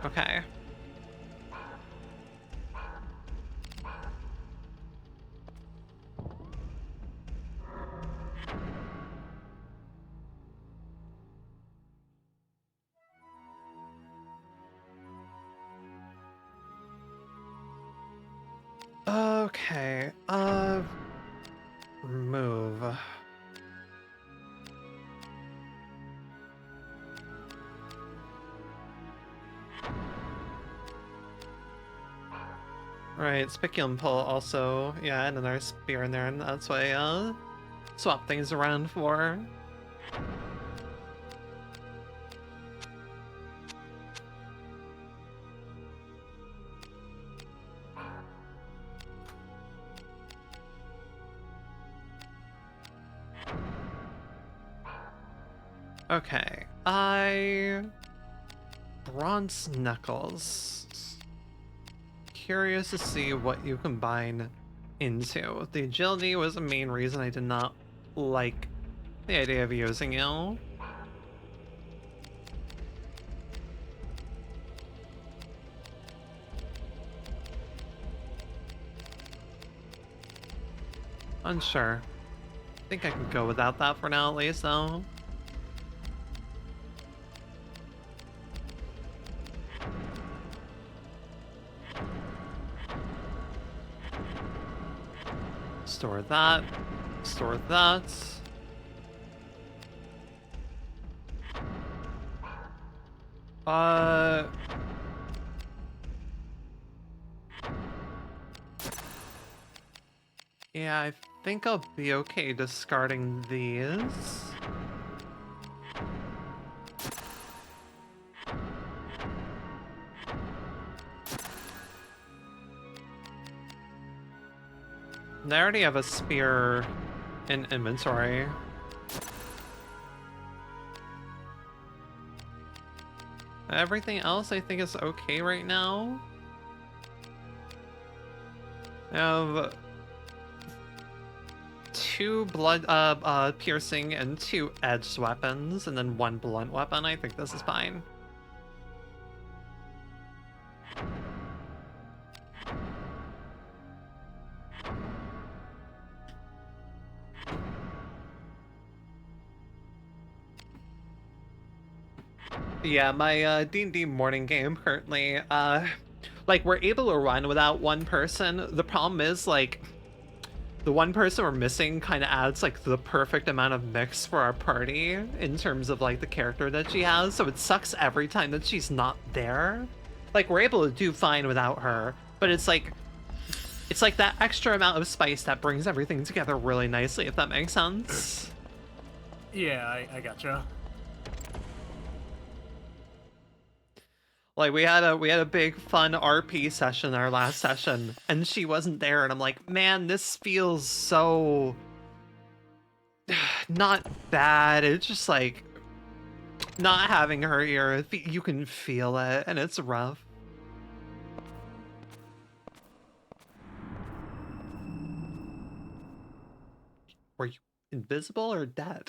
Okay. Okay, move. Right, Spiculum Pull also, yeah, and another spear in there, and that's what I, swap things around for. Okay, Bronze Knuckles. Curious to see what you combine into. The agility was the main reason I did not like the idea of using you. Unsure. I think I can go without that for now at least though. Store that. Store that. Yeah, I think I'll be okay discarding these. I already have a spear in inventory. Everything else I think is okay right now. I have 2 blood piercing and 2 edged weapons, and then 1 blunt weapon. I think this is fine. Yeah, my D&D morning game currently, like, we're able to run without one person. The problem is, like, the one person we're missing kind of adds, like, the perfect amount of mix for our party in terms of, like, the character that she has, so it sucks every time that she's not there. Like, we're able to do fine without her, but it's like that extra amount of spice that brings everything together really nicely, if that makes sense. Yeah, I gotcha. Like we had a big fun RP session our last session, and she wasn't there, and I'm like, man, this feels so not bad. It's just like not having her here. You can feel it, and it's rough. Were you invisible or dead?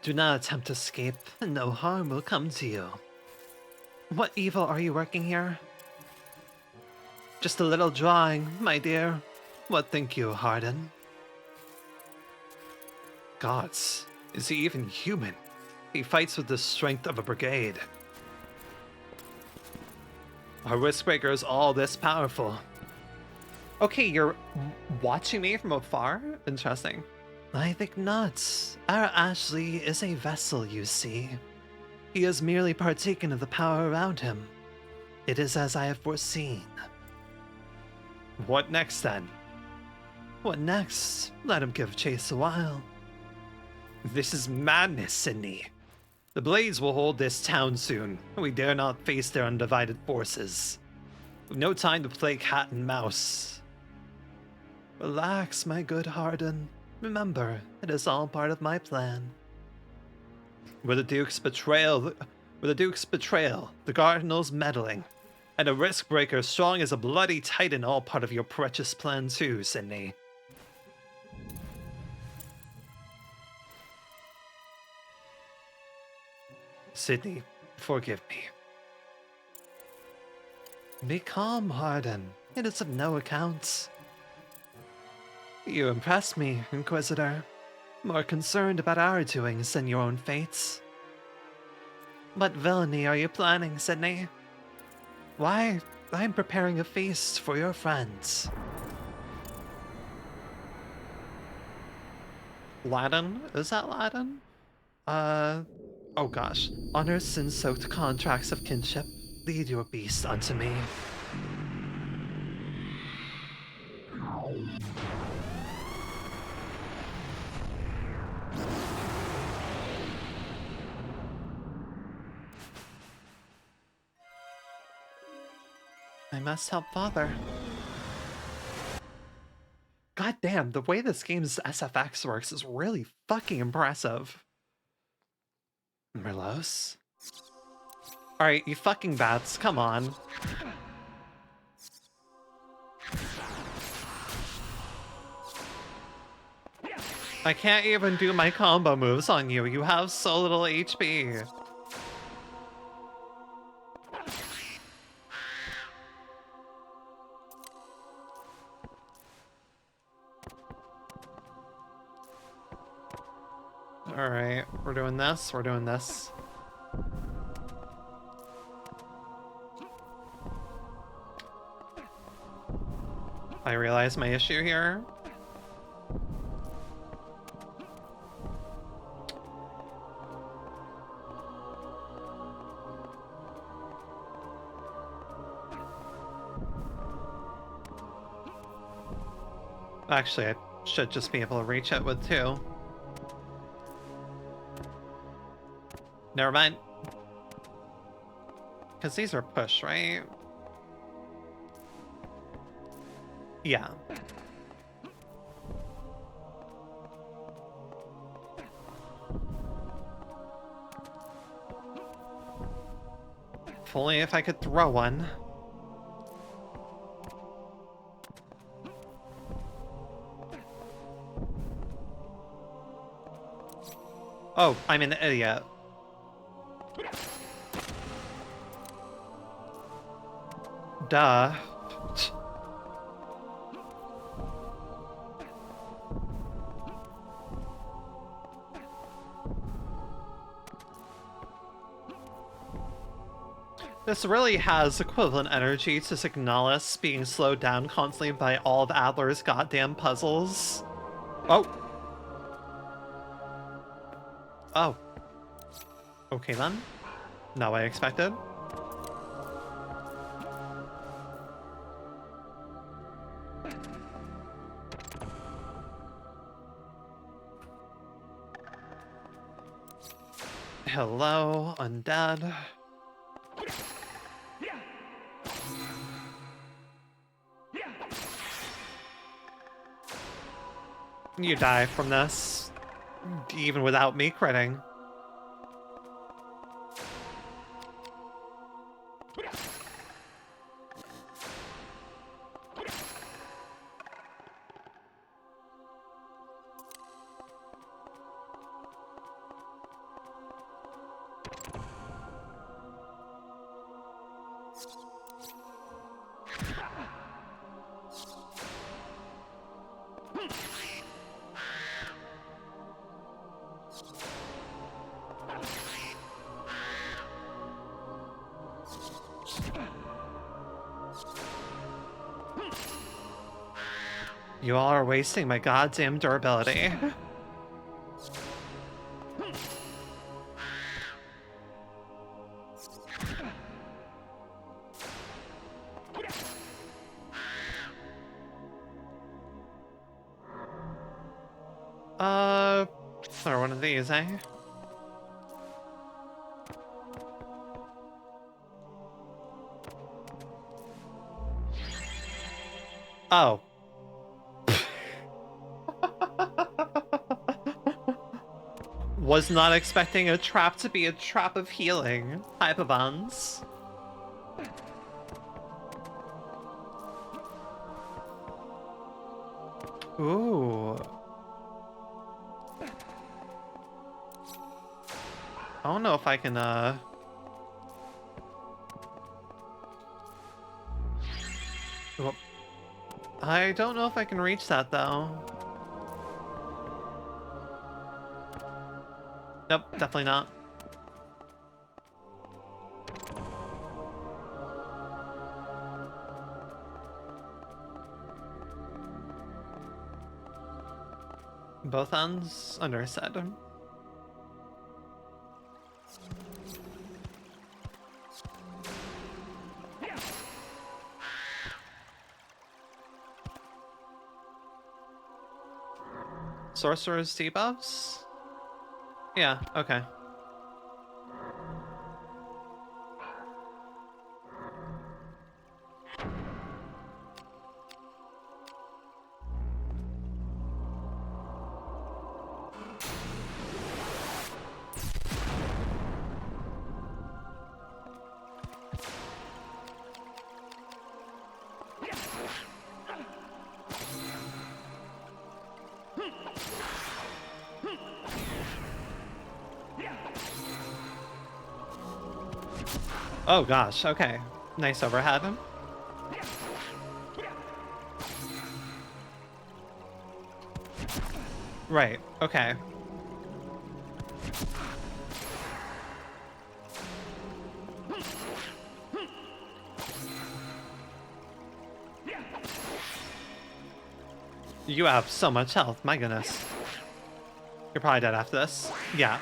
Do not attempt to escape, and no harm will come to you. What evil are you working here? Just a little drawing, my dear. What think you, Harden? Gods, is he even human? He fights with the strength of a brigade. Are Riskbreakers all this powerful? Okay, you're watching me from afar? Interesting. I think not. Our Ashley is a vessel, you see. He has merely partaken of the power around him. It is as I have foreseen. What next then? What next? Let him give chase a while. This is madness, Sydney. The Blades will hold this town soon, and we dare not face their undivided forces. We've no time to play cat and mouse. Relax, my good Harden. Remember, it is all part of my plan. Were the Duke's betrayal, the Cardinal's meddling, and a risk breaker strong as a bloody titan all part of your precious plan too, Sydney. Sydney, forgive me. Be calm, Harden. It is of no account. You impress me, Inquisitor. More concerned about our doings than your own fates. What villainy are you planning, Sydney? Why, I'm preparing a feast for your friends. Latin? Is that Latin? Oh gosh. Honor sin-soaked contracts of kinship. Lead your beast unto me. I must help Father. God damn, the way this game's SFX works is really fucking impressive. Merlos? Alright, you fucking bats, come on. I can't even do my combo moves on you, you have so little HP. Alright, we're doing this, we're doing this. I realize my issue here. Actually, I should just be able to reach it with two. Never mind. Because these are push, right? Yeah. If only if I could throw one. Oh, I'm an idiot. Duh. This really has equivalent energy to Signalis being slowed down constantly by all of Adler's goddamn puzzles. Oh. Oh. Okay then. Not what I expected. Hello, undead. You die from this, even without me critting. You all are wasting my goddamn durability. Or one of these, eh? Oh. Was not expecting a trap to be a trap of healing. Hyperbands. Ooh. I don't know if I can, Well, I don't know if I can reach that, though. Nope, definitely not. Both ends? Understood. Sorcerer's debuffs? Yeah, okay. Oh gosh, okay. Nice overhead. Right, okay. You have so much health, my goodness. You're probably dead after this. Yeah.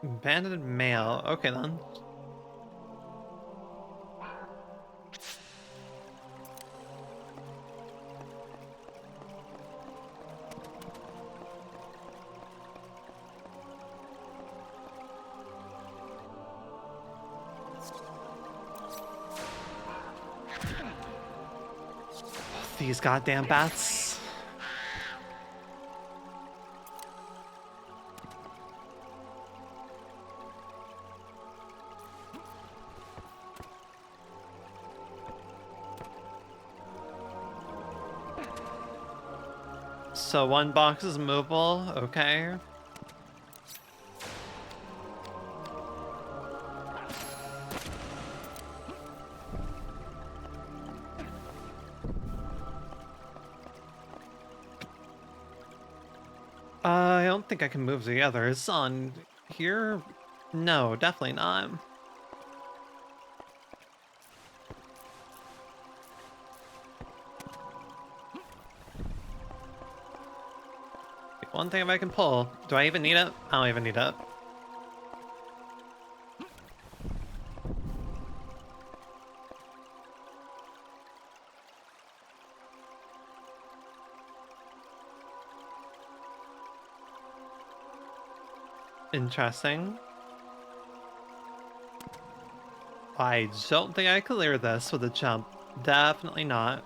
Banded male. Okay then. These goddamn bats. So one box is movable, okay. I don't think I can move the others on here. No, definitely not. One thing if I can pull. Do I even need it? I don't even need it. Interesting. I don't think I clear this with a jump. Definitely not.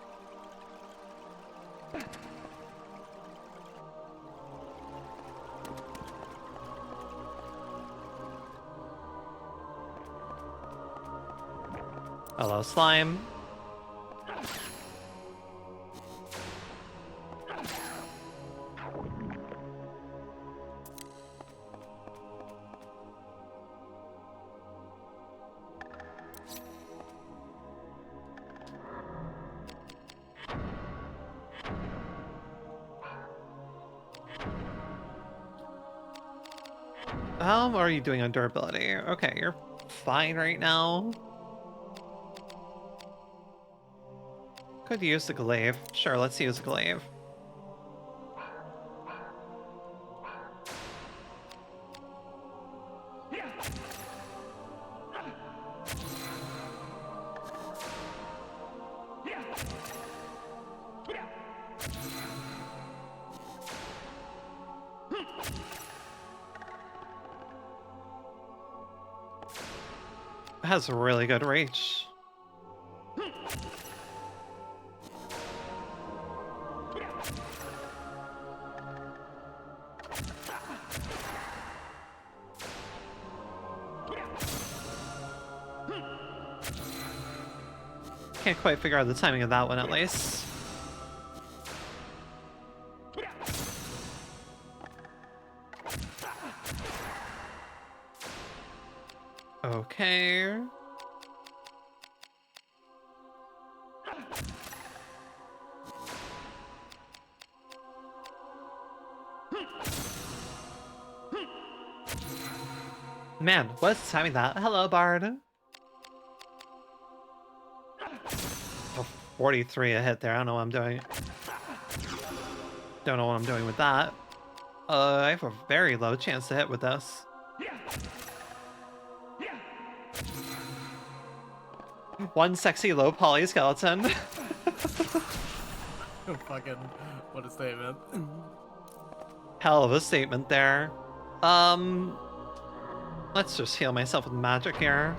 Hello, slime. How are you doing on durability? Okay, you're fine right now. Could use the glaive. Sure, let's use the glaive. Has really good reach. Can't quite figure out the timing of that one at least. Okay. Man, what's timing that? Hello, Bard. Oh, 43 a hit there. I don't know what I'm doing. Don't know what I'm doing with that. I have a very low chance to hit with this. One sexy low poly skeleton. Fucking, what a statement. Hell of a statement there. Let's just heal myself with magic here.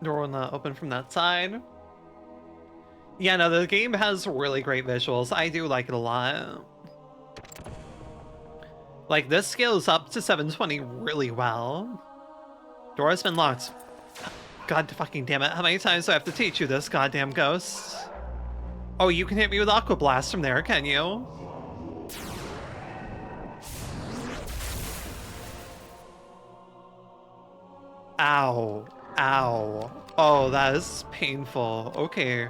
Door will not open from that side. Yeah, no, the game has really great visuals. I do like it a lot. Like, this scales up to 720 really well. Door has been locked. God fucking damn it. How many times do I have to teach you this, goddamn ghost? Oh, you can hit me with Aqua Blast from there, can you? Ow. Ow. Oh, that is painful. Okay.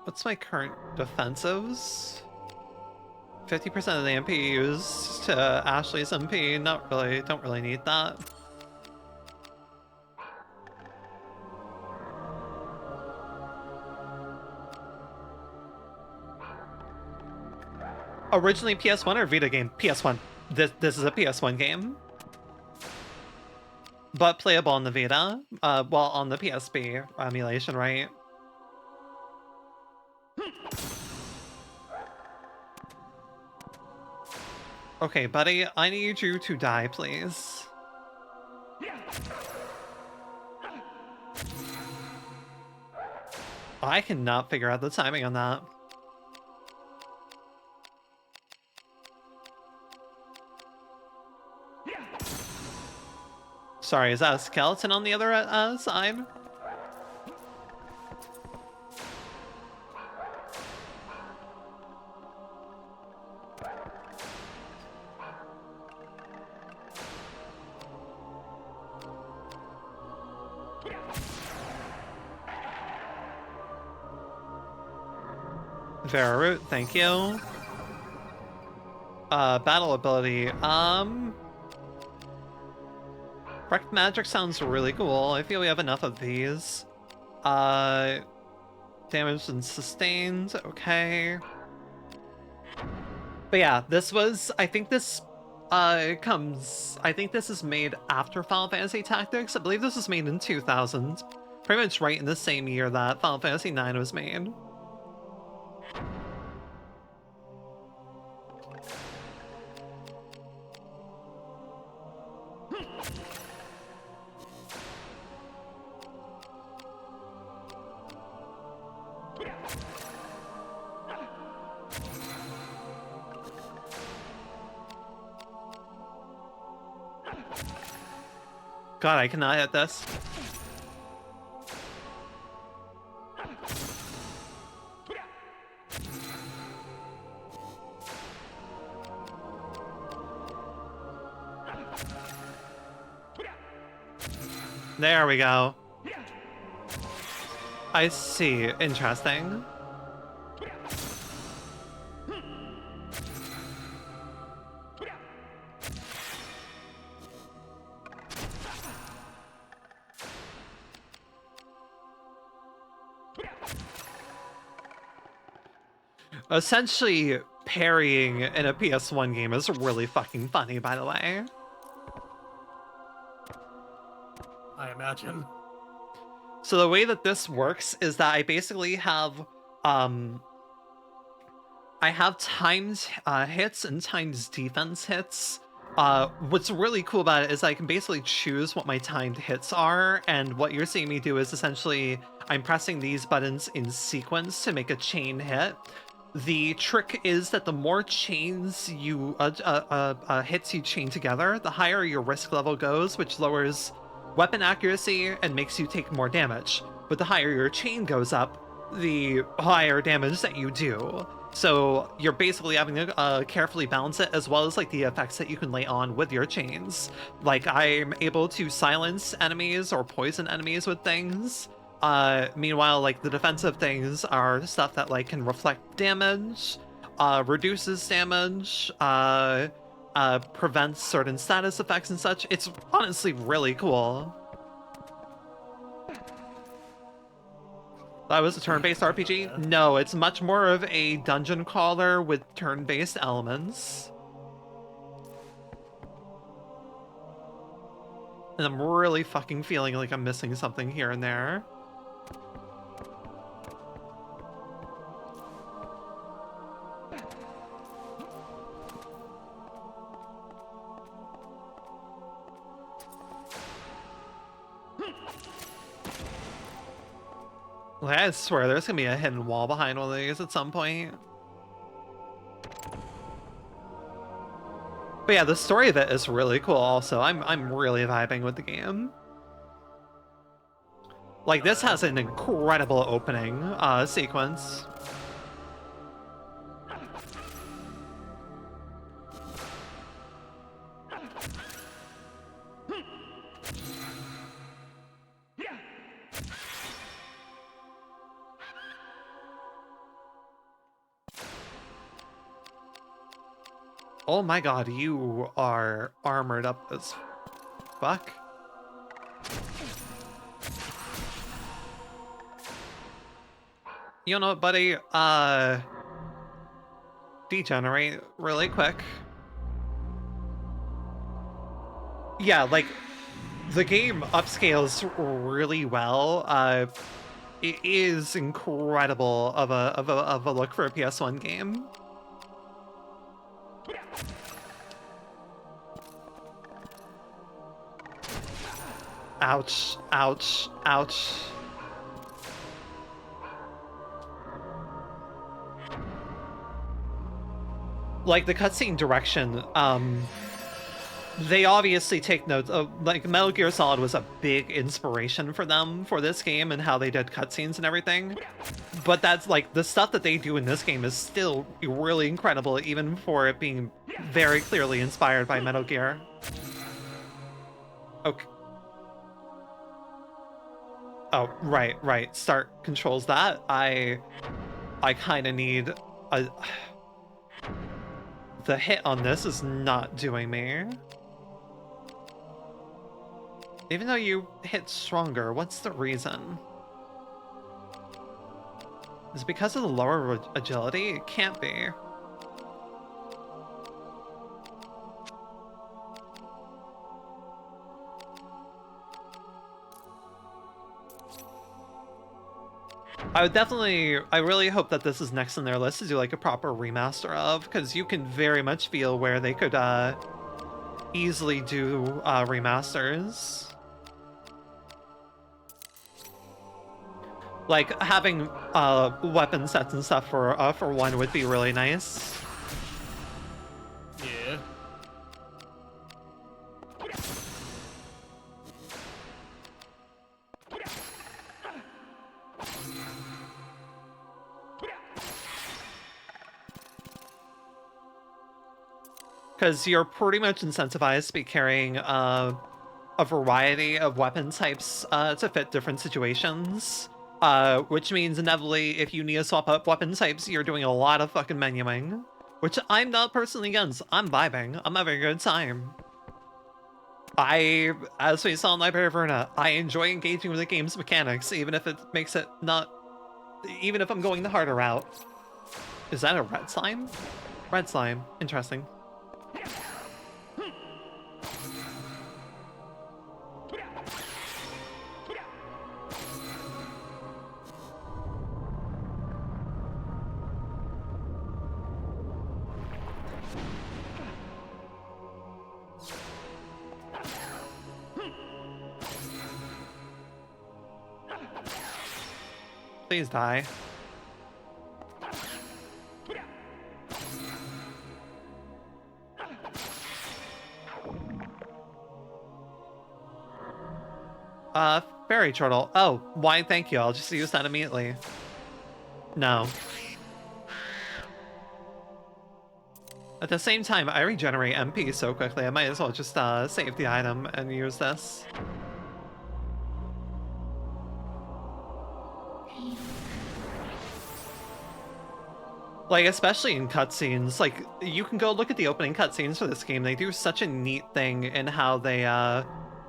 What's my current defensives? 50% of the MP used to Ashley's MP. Not really, don't really need that. Originally PS1 or Vita game? PS1. This is a PS1 game. But playable on the Vita. Well, on the PSP emulation, right? Okay, buddy, I need you to die, please. I cannot figure out the timing on that. Sorry, is that a skeleton on the other side? Vera Root, thank you. Battle ability, Wrecked Magic sounds really cool. I feel we have enough of these. Damaged and sustained, okay. But yeah, this was, I think this I think this is made after Final Fantasy Tactics. I believe this was made in 2000. Pretty much right in the same year that Final Fantasy IX was made. God, I cannot hit this. There we go. I see. Interesting. Essentially, parrying in a PS1 game is really fucking funny, by the way. I imagine. So the way that this works is that I basically have, I have timed hits and timed defense hits. What's really cool about it is I can basically choose what my timed hits are, and what you're seeing me do is essentially I'm pressing these buttons in sequence to make a chain hit. The trick is that the more chains you hits you chain together, the higher your risk level goes, which lowers weapon accuracy and makes you take more damage. But the higher your chain goes up, the higher damage that you do. So you're basically having to carefully balance it, as well as like the effects that you can lay on with your chains. Like I'm able to silence enemies or poison enemies with things. Meanwhile, like the defensive things are stuff that like can reflect damage, reduces damage, prevents certain status effects and such. It's honestly really cool. That was a turn-based RPG? No, it's much more of a dungeon crawler with turn-based elements. And I'm really fucking feeling like I'm missing something here and there. Like, I swear there's gonna be a hidden wall behind one of these at some point. But yeah, the story of it is really cool also. I'm really vibing with the game. Like, this has an incredible opening sequence. Oh my god, you are armored up as fuck. You know what, buddy? Degenerate really quick. Yeah, like, the game upscales really well. It is incredible of a look for a PS1 game. Ouch, ouch, ouch. Like, the cutscene direction, they obviously take notes of, like, Metal Gear Solid was a big inspiration for them for this game and how they did cutscenes and everything. But that's, like, the stuff that they do in this game is still really incredible, even for it being very clearly inspired by Metal Gear. Okay. Oh, right. Start controls that. I kind of need a... The hit on this is not doing me. Even though you hit stronger, what's the reason? Is it because of the lower agility? It can't be. I really hope that this is next on their list to do like a proper remaster of, because you can very much feel where they could easily do remasters. Like, having weapon sets and stuff for one would be really nice. Yeah. Because you're pretty much incentivized to be carrying a variety of weapon types to fit different situations. Which means inevitably, if you need to swap up weapon types, you're doing a lot of fucking menuing. Which I'm not personally against. I'm vibing. I'm having a good time. As we saw in Library of Verna, I enjoy engaging with the game's mechanics, even if it makes it not... Even if I'm going the harder route. Is that a red slime? Red slime. Interesting. Please die. Fairy turtle. Oh, why thank you. I'll just use that immediately. No. At the same time, I regenerate MP so quickly, I might as well just save the item and use this. Like, especially in cutscenes, like, you can go look at the opening cutscenes for this game. They do such a neat thing in how they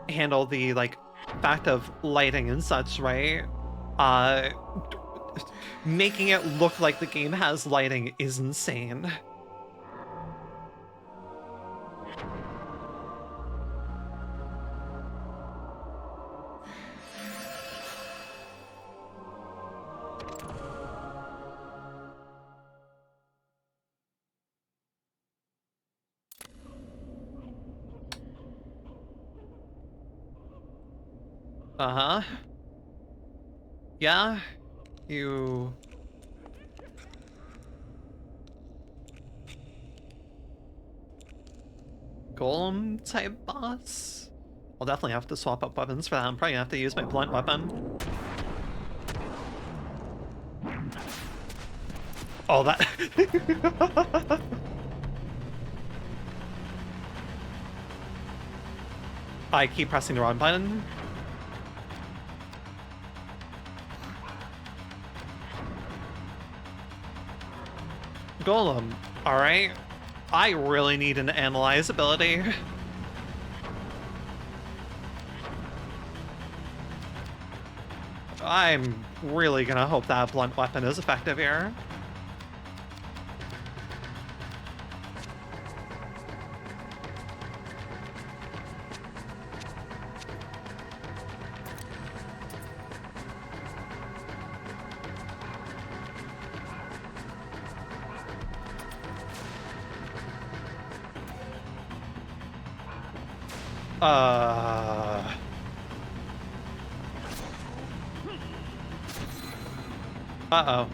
handle the, like, fact of lighting and such, right? Making it look like the game has lighting is insane. Uh-huh. Yeah, you... Golem type boss? I'll definitely have to swap up weapons for that. I'm probably gonna have to use my blunt weapon. Oh, that... I keep pressing the wrong button. Golem, alright. I really need an analyze ability. I'm really gonna hope that blunt weapon is effective here. Uh-oh.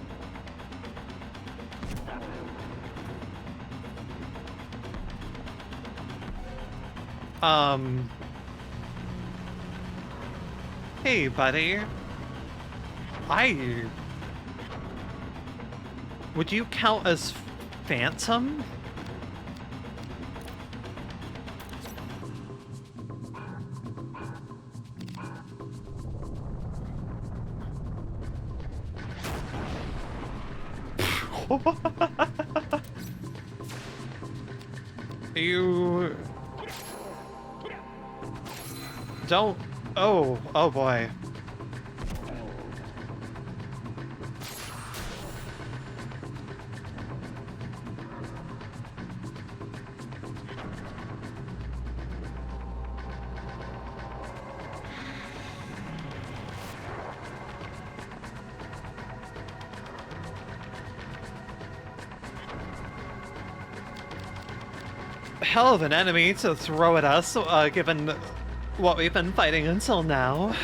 Hey, buddy. Would you count as Phantom? You don't. Oh boy. Hell of an enemy to throw at us, given what we've been fighting until now.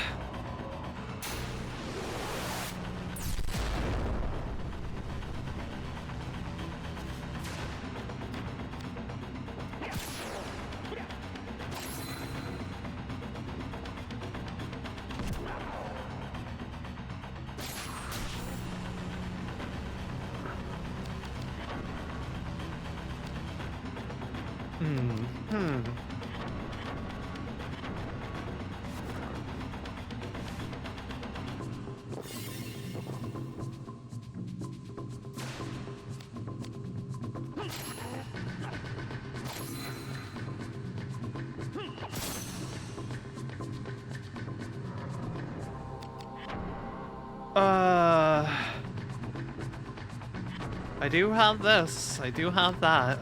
I do have this. I do have that.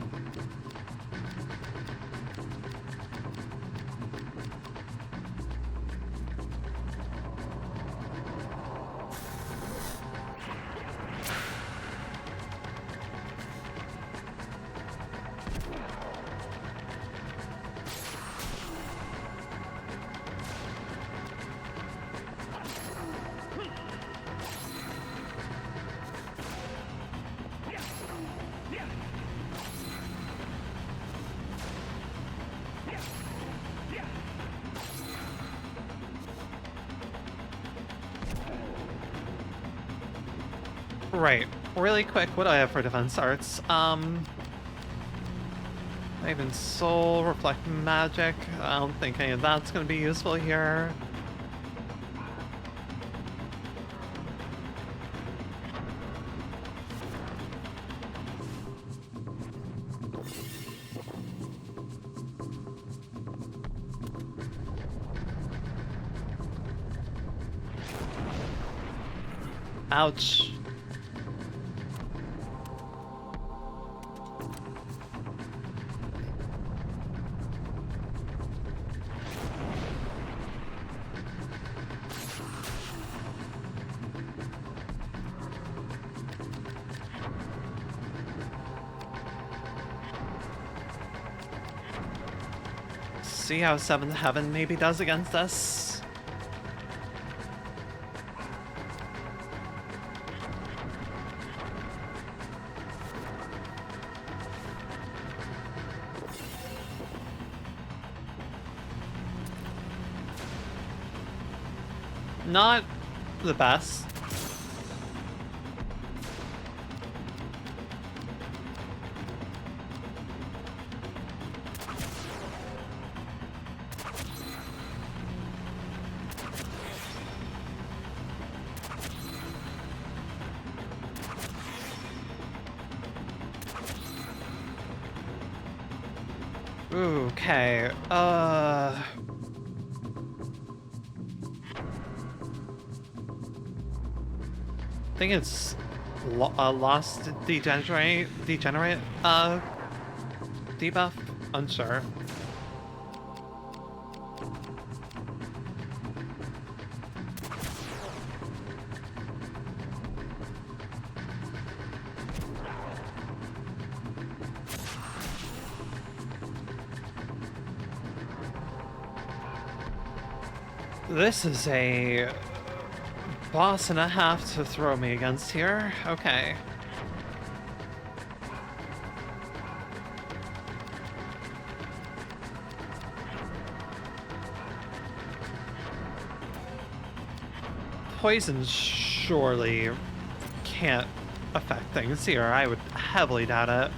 Right. Really quick, what do I have for defense arts? Even soul, reflect magic. I don't think any of that's gonna be useful here. Ouch. See how 7th Heaven maybe does against us. Not the best. Okay, I think it's lost degenerate debuff? Unsure. This is a boss and a half to throw me against here. Okay. Poison surely can't affect things here. I would heavily doubt it.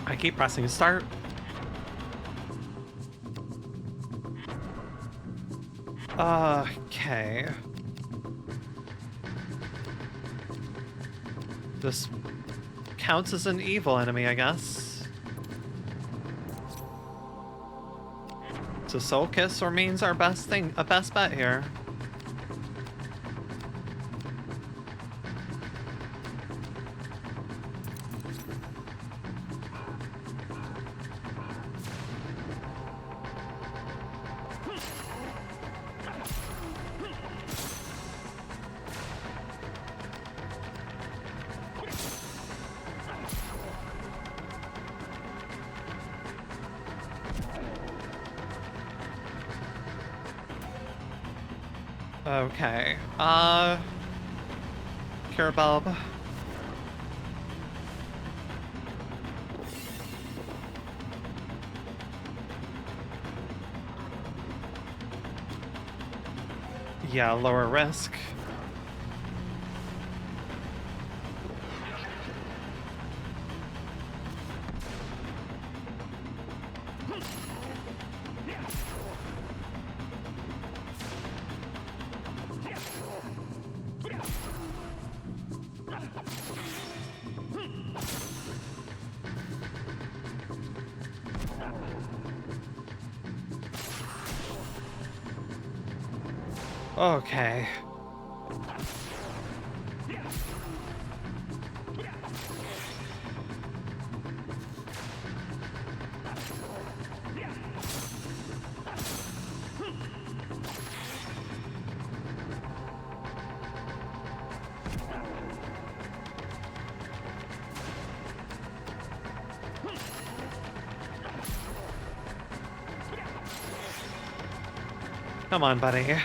I keep pressing start. Okay. This counts as an evil enemy, I guess. So Soul Kiss remains our best bet here. Okay, Cure Bulb. Yeah, lower risk. Okay. Come on, buddy.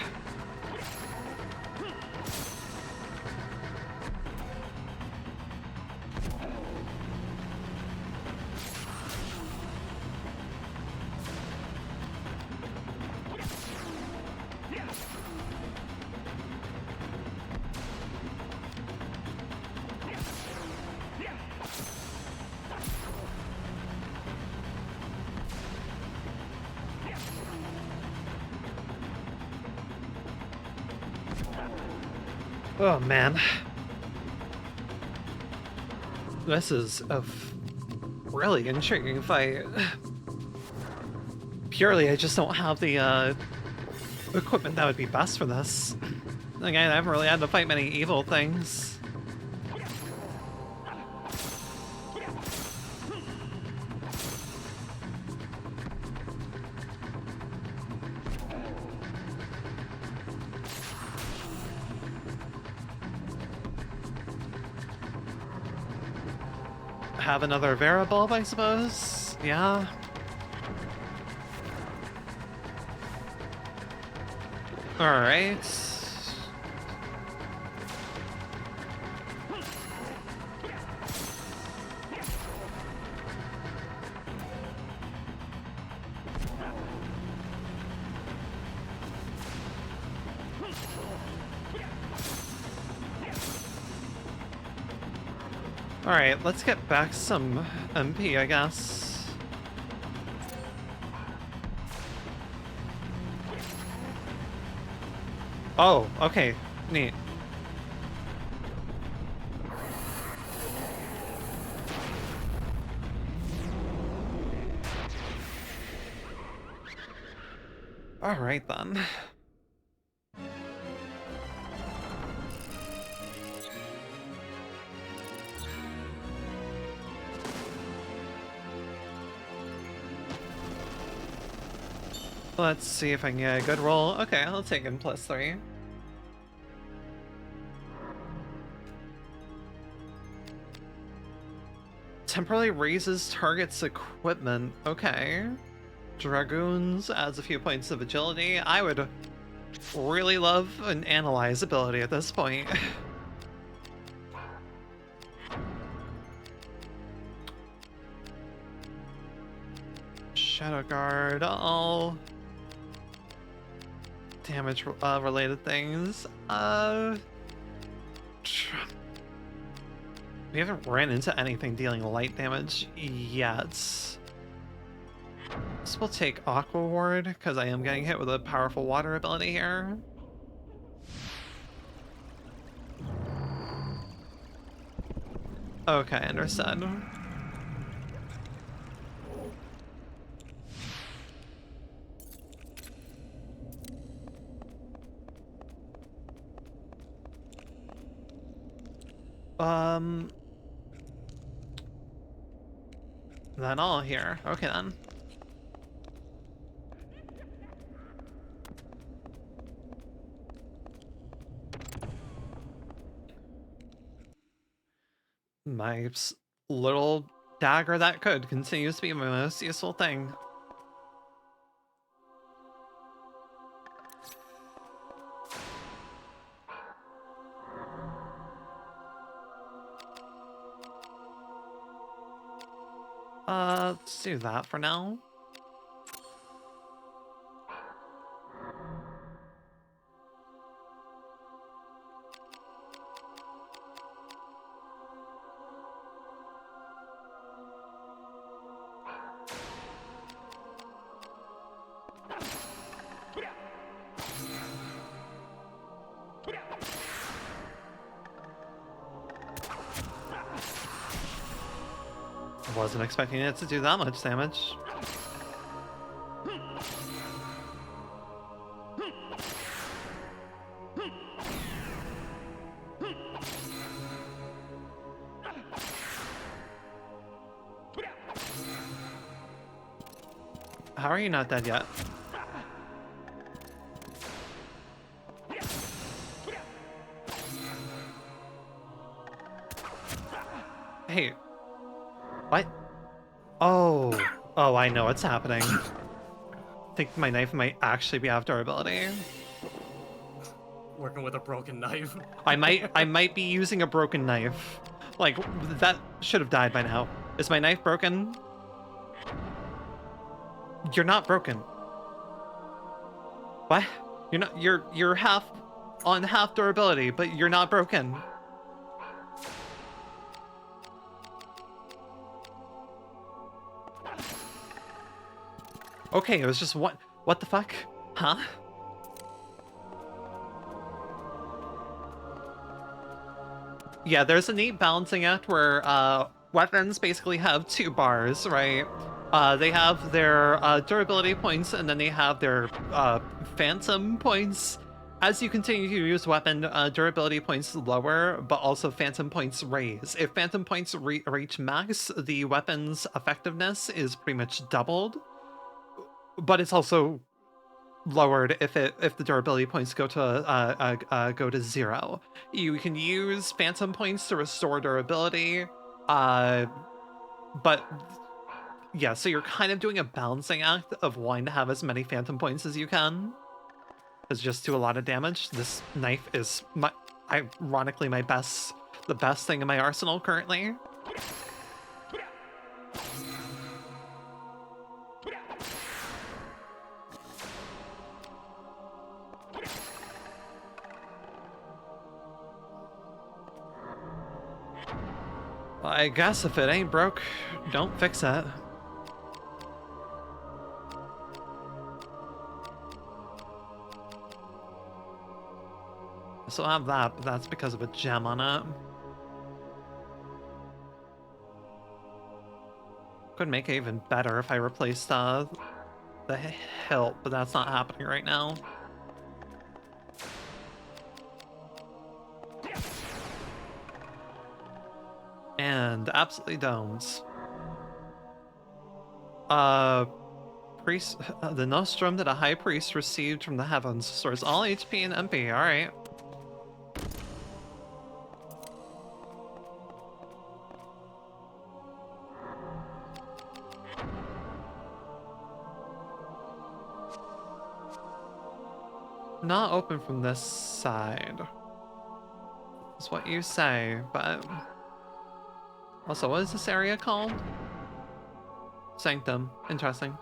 Oh, man. This is a really intriguing fight. Purely, I just don't have the equipment that would be best for this. Again, I haven't really had to fight many evil things. Have another variable, I suppose? Yeah. Alright. Alright, let's get back some MP, I guess. Oh, okay. Neat. Alright then. Let's see if I can get a good roll. Okay, I'll take in +3. Temporarily raises target's equipment. Okay. Dragoons adds a few points of agility. I would really love an analyze ability at this point. Shadow Guard, all damage related things. We haven't ran into anything dealing light damage yet. This will take Aqua Ward, because I am getting hit with a powerful water ability here. Okay, understood. Then all here. Okay then. My little dagger that could continues to be my most useful thing. Let's do that for now. Wasn't expecting it to do that much damage. How are you not dead yet? Hey. What? Oh. Oh, I know what's happening. I think my knife might actually be out of durability. Working with a broken knife. I might be using a broken knife. Like, that should have died by now. Is my knife broken? You're not broken. What? You're not, you're half on half durability, but you're not broken. Okay, it was just what the fuck? Huh? Yeah, there's a neat balancing act where weapons basically have two bars, right? They have their durability points, and then they have their phantom points. As you continue to use weapon, durability points lower, but also phantom points raise. If phantom points reach max, the weapon's effectiveness is pretty much doubled, but it's also lowered if the durability points go to 0. You can use phantom points to restore durability, but yeah, so you're kind of doing a balancing act of wanting to have as many phantom points as you can. It's just do a lot of damage. This knife is ironically the best thing in my arsenal currently. I guess if it ain't broke, don't fix it. I still have that, but that's because of a gem on it. Could make it even better if I replaced the hilt, but that's not happening right now. And absolutely don't. Priest, the nostrum that a high priest received from the heavens restores all HP and MP. All right. Not open from this side. That's what you say, but also, what is this area called? Sanctum. Interesting.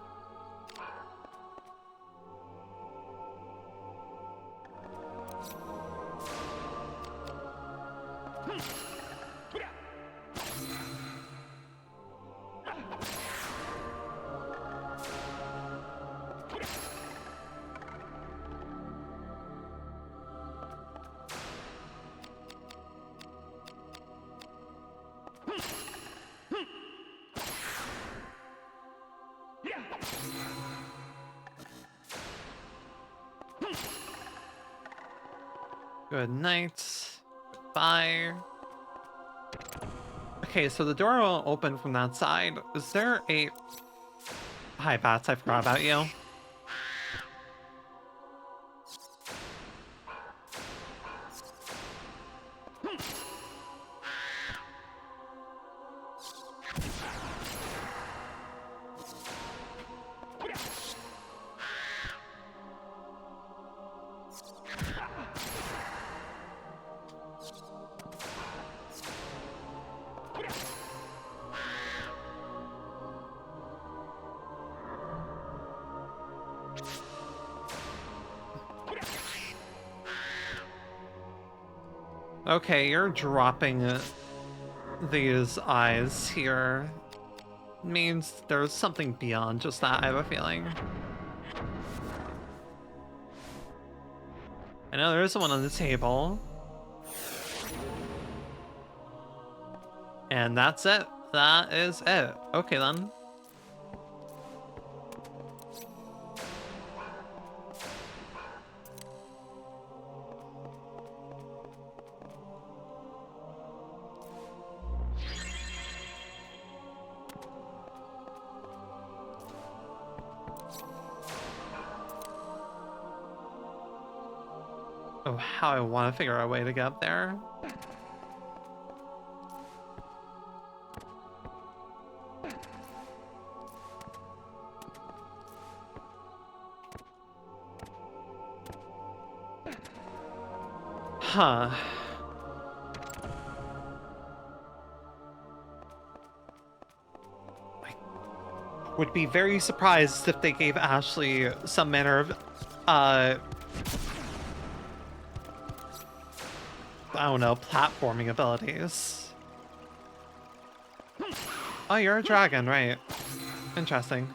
Good night. Bye. Okay, so the door will open from that side. Is there a... Hi, Bats, I forgot about you. Okay, you're dropping these eyes here. Means there's something beyond just that, I have a feeling. I know there is one on the table. And that's it. That is it. Okay then. Oh, how I want to figure out a way to get up there. Huh. I would be very surprised if they gave Ashley some manner of, I don't know, platforming abilities. Oh, you're a dragon, right. Interesting.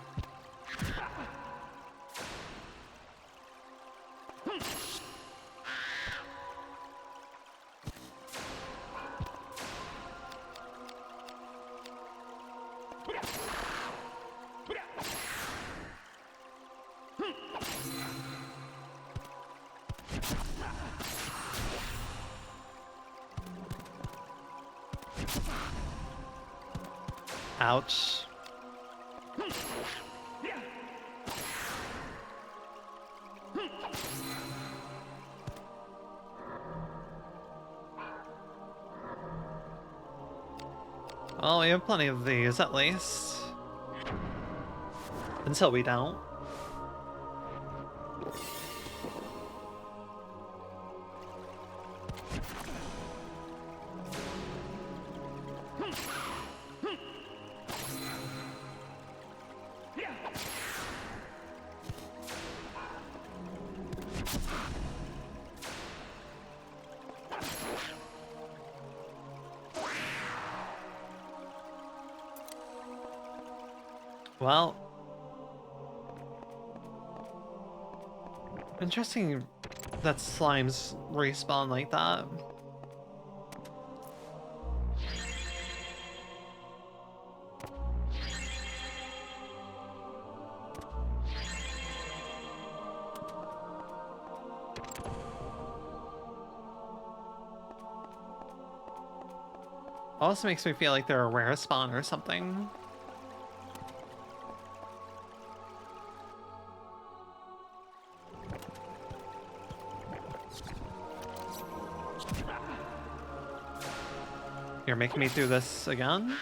Ouch. Well, we have plenty of these, at least. Until we don't. Well, interesting that slimes respawn like that. Also makes me feel like they're a rare spawn or something. You're making me do this again?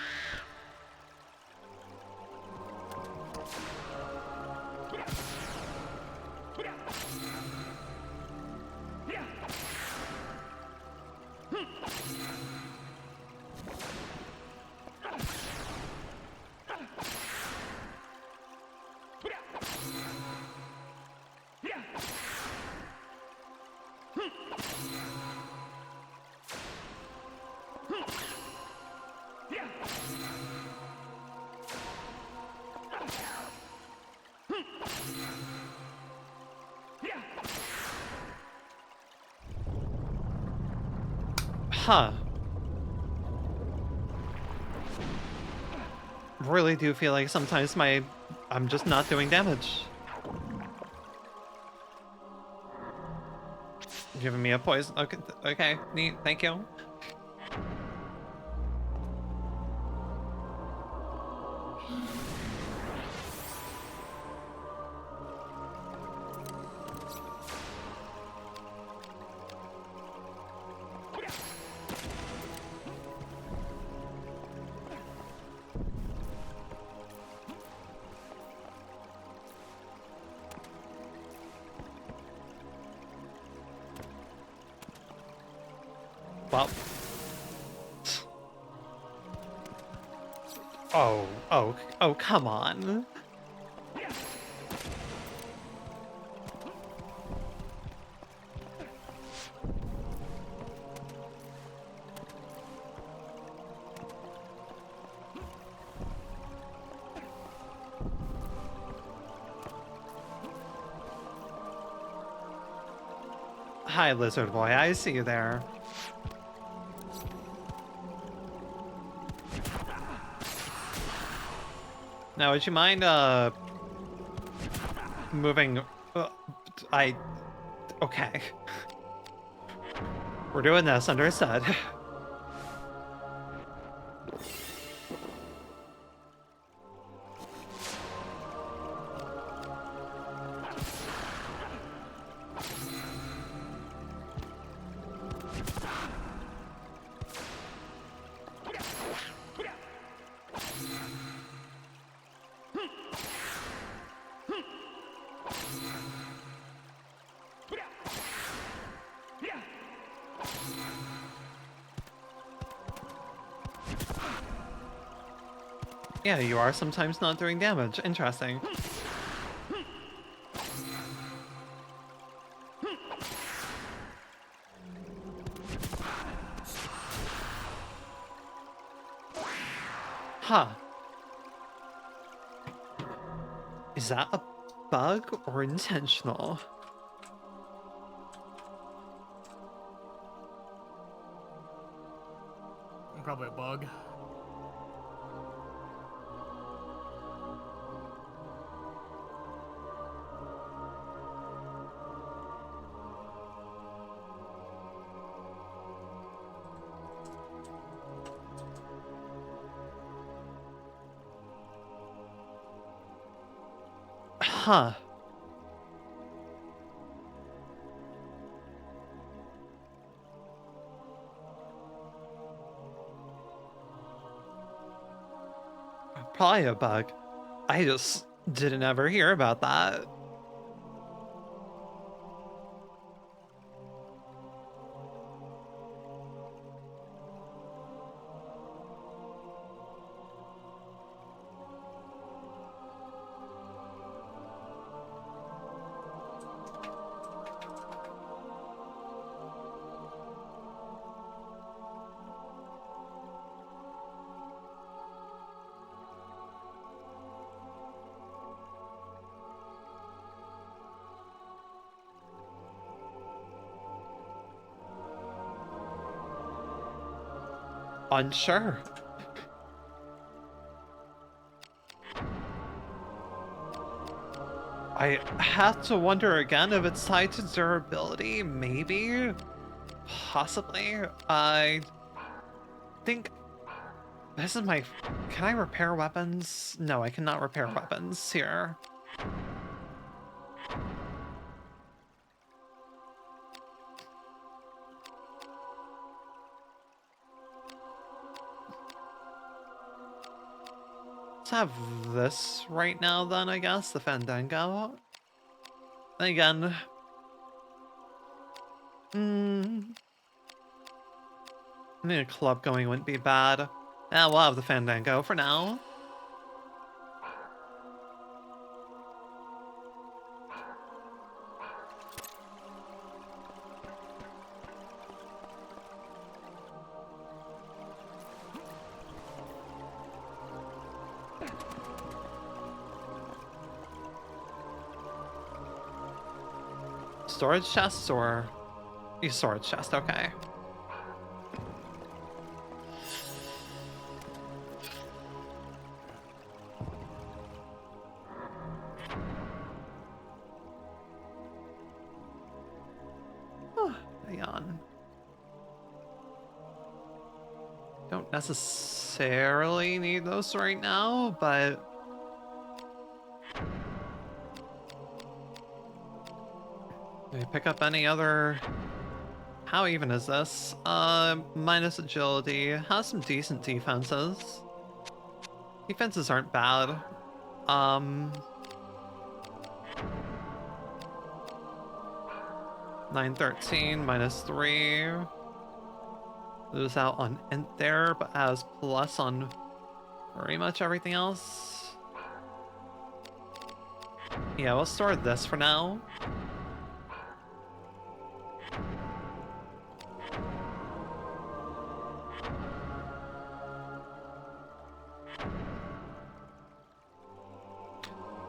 Huh. Really do feel like sometimes I'm just not doing damage. Giving me a poison. Okay, okay, neat, thank you. Well. Oh, come on. Hi, lizard boy, I see you there. Now, would you mind, moving... Okay. We're doing this, understood. Yeah, you are sometimes not doing damage. Interesting. Huh. Is that a bug or intentional? Probably a bug. Huh. Probably a bug. I just didn't ever hear about that. Unsure. I have to wonder again if it's tied to durability, maybe? Possibly? I think this is my... Can I repair weapons? No, I cannot repair weapons here. Let's have this right now then, I guess, the Fandango. And again... I mean, a club going wouldn't be bad. We'll have the Fandango for now. Storage chests or... storage chest, okay. Hang on. Don't necessarily need those right now, but... Maybe pick up any other... How even is this? Minus agility. Has some decent defenses. Defenses aren't bad. 913 minus 3. Lose out on int there, but has plus on pretty much everything else. Yeah, we'll store this for now.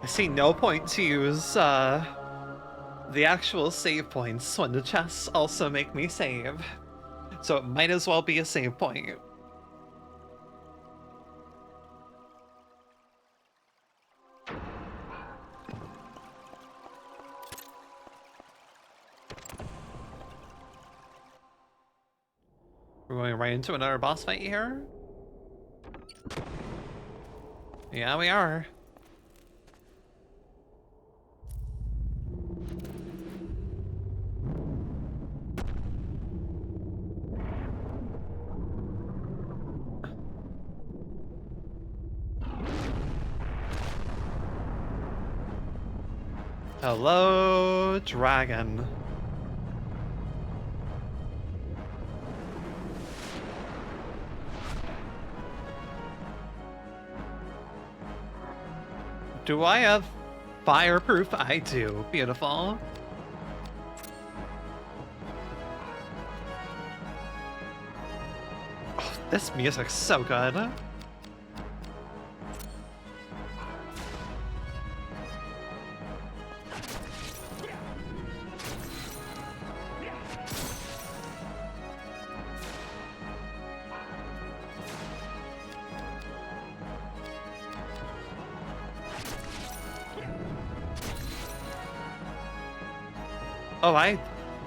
I see no point to use the actual save points when the chests also make me save. So it might as well be a save point. We're going right into another boss fight here. Yeah, we are. Hello, dragon. Do I have fireproof? I do. Beautiful. Oh, this music's so good. Oh, I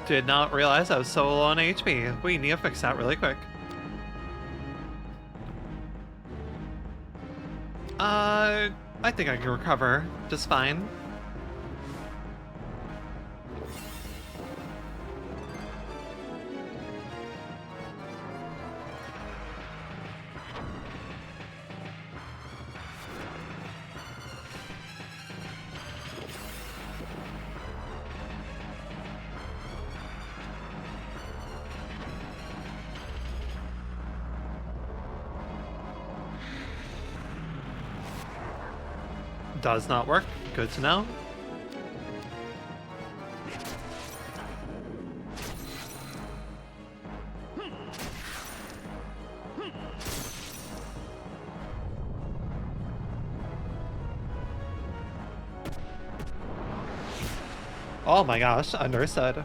did not realize I was so low on HP. We need to fix that really quick. I think I can recover just fine. Does not work. Good to know. Oh my gosh, understood.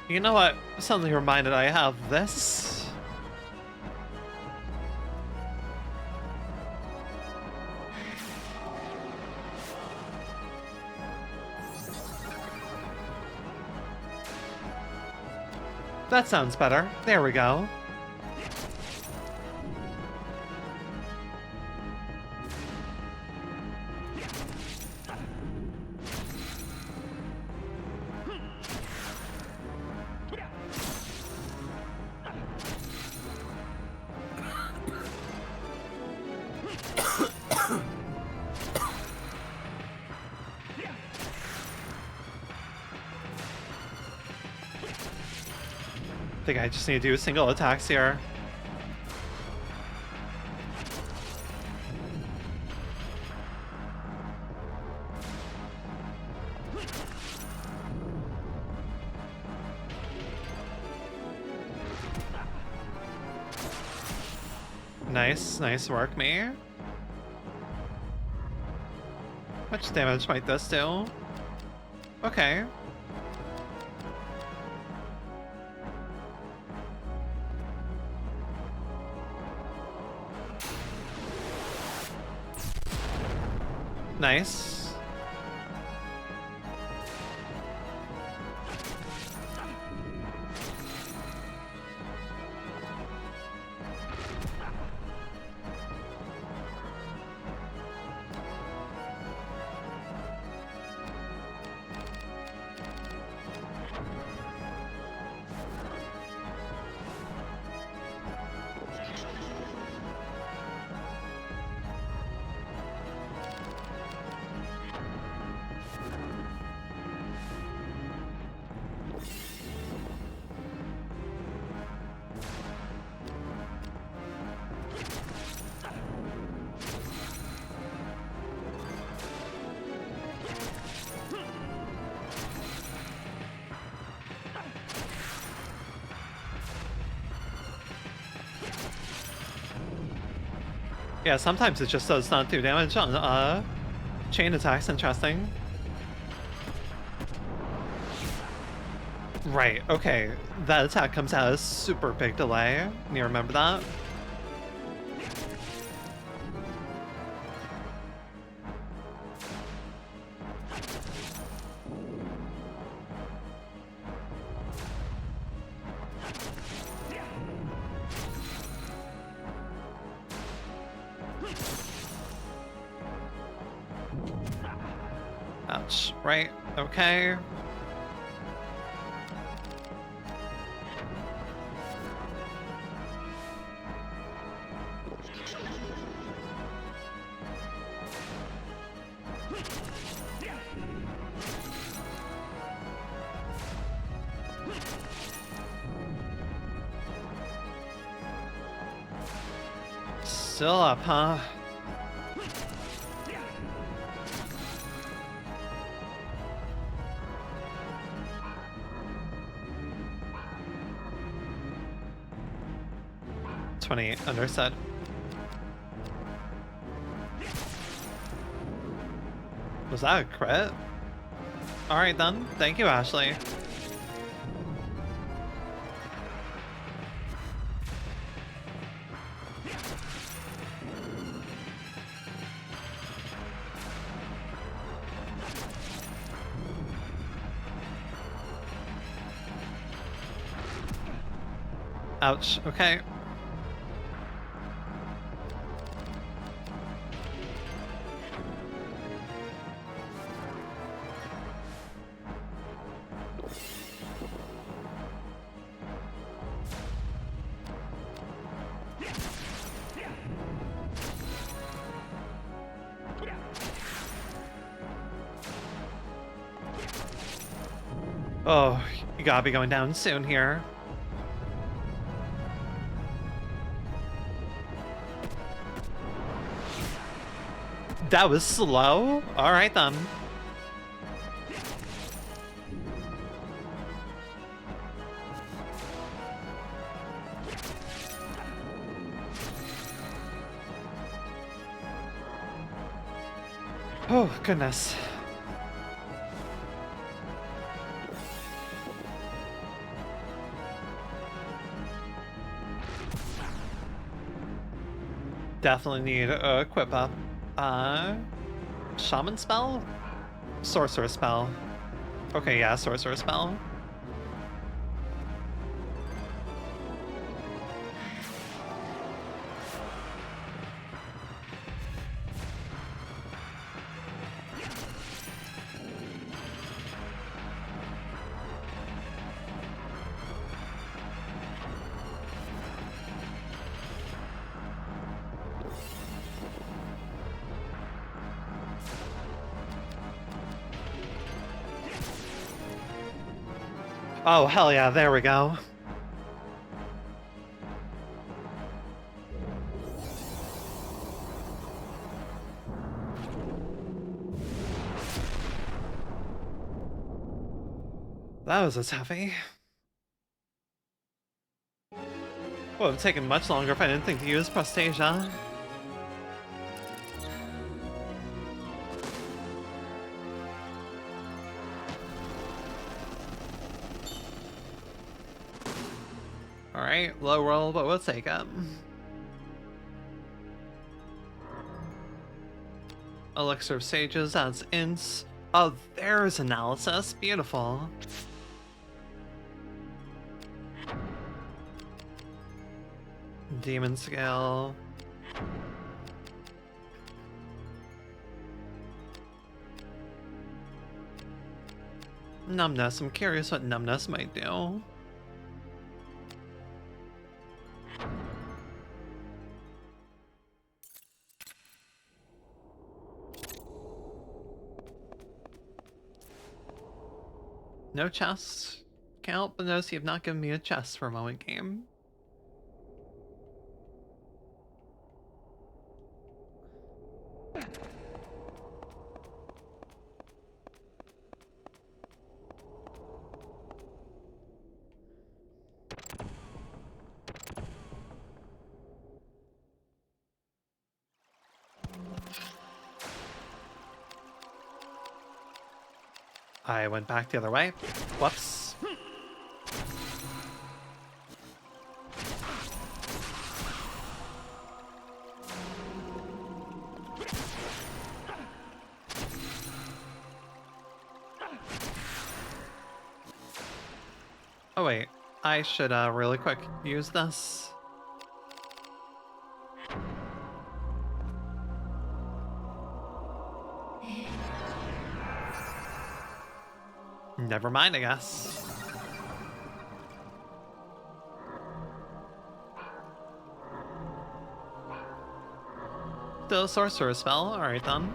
You know what? Suddenly reminded I have this. That sounds better. There we go. I think I just need to do single attacks here. Nice, nice work, me. How much damage might this do? Okay. Nice. Yeah, sometimes it just does not do damage on chain attacks. Interesting. Right, okay. That attack comes out a super big delay. You remember that? Ouch. Right, okay. Still up, huh? $28, understood. Was that a crit? Alright then, thank you, Ashley. Ouch, okay. Oh, you gotta be going down soon here. That was slow? Alright then. Oh, goodness. Definitely need a equip up. Shaman spell? Sorcerer spell. Okay, yeah, sorcerer spell. Oh, hell yeah, there we go. That was a toughie. Would have taken much longer if I didn't think to use Prostasia. Alright, low roll, but we'll take it. Elixir of Sages adds ints. Oh, there's analysis. Beautiful. Demon Scale. Numbness. I'm curious what numbness might do. No chest. Can't help but notice you have not given me a chest for a moment, game. I went back the other way. Whoops. Oh wait, I should really quick use this. Never mind, I guess. Still a sorcerer spell, alright then.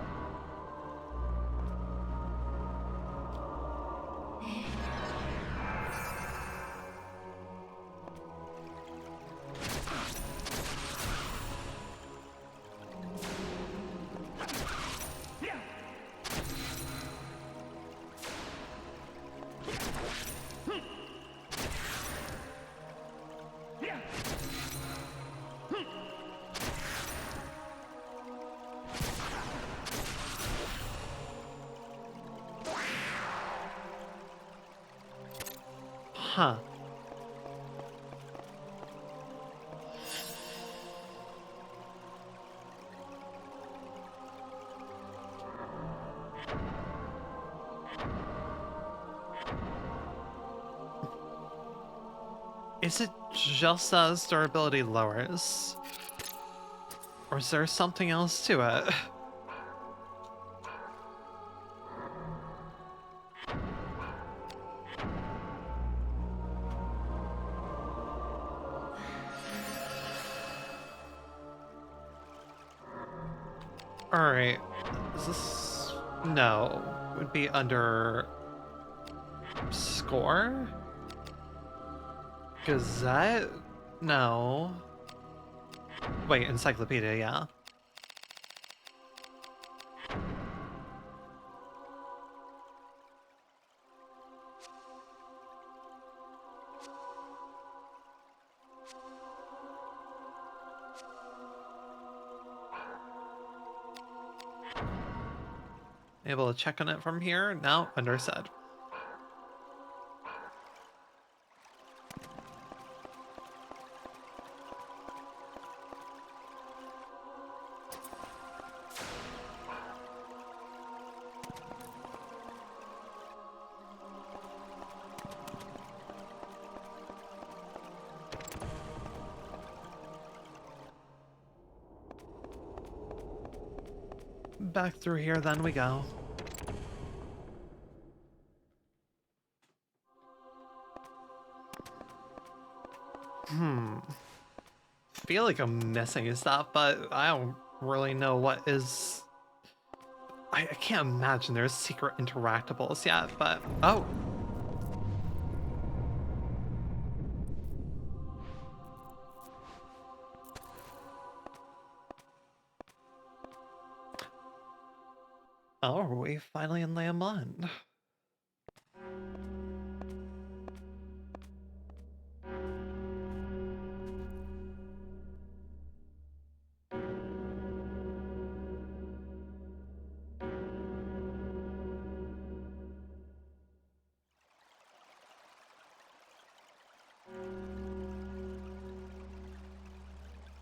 Huh. Is it just as durability lowers? Or is there something else to it? Alright. Is this... No. Would be under... Score? Gazette? No. Wait, Encyclopedia, yeah. Able to check on it from here? No, understood. Back through here, then we go. Feel like I'm missing stuff, but I don't really know what is... I can't imagine there's secret interactables yet, but... Oh! Oh, are we finally in Land?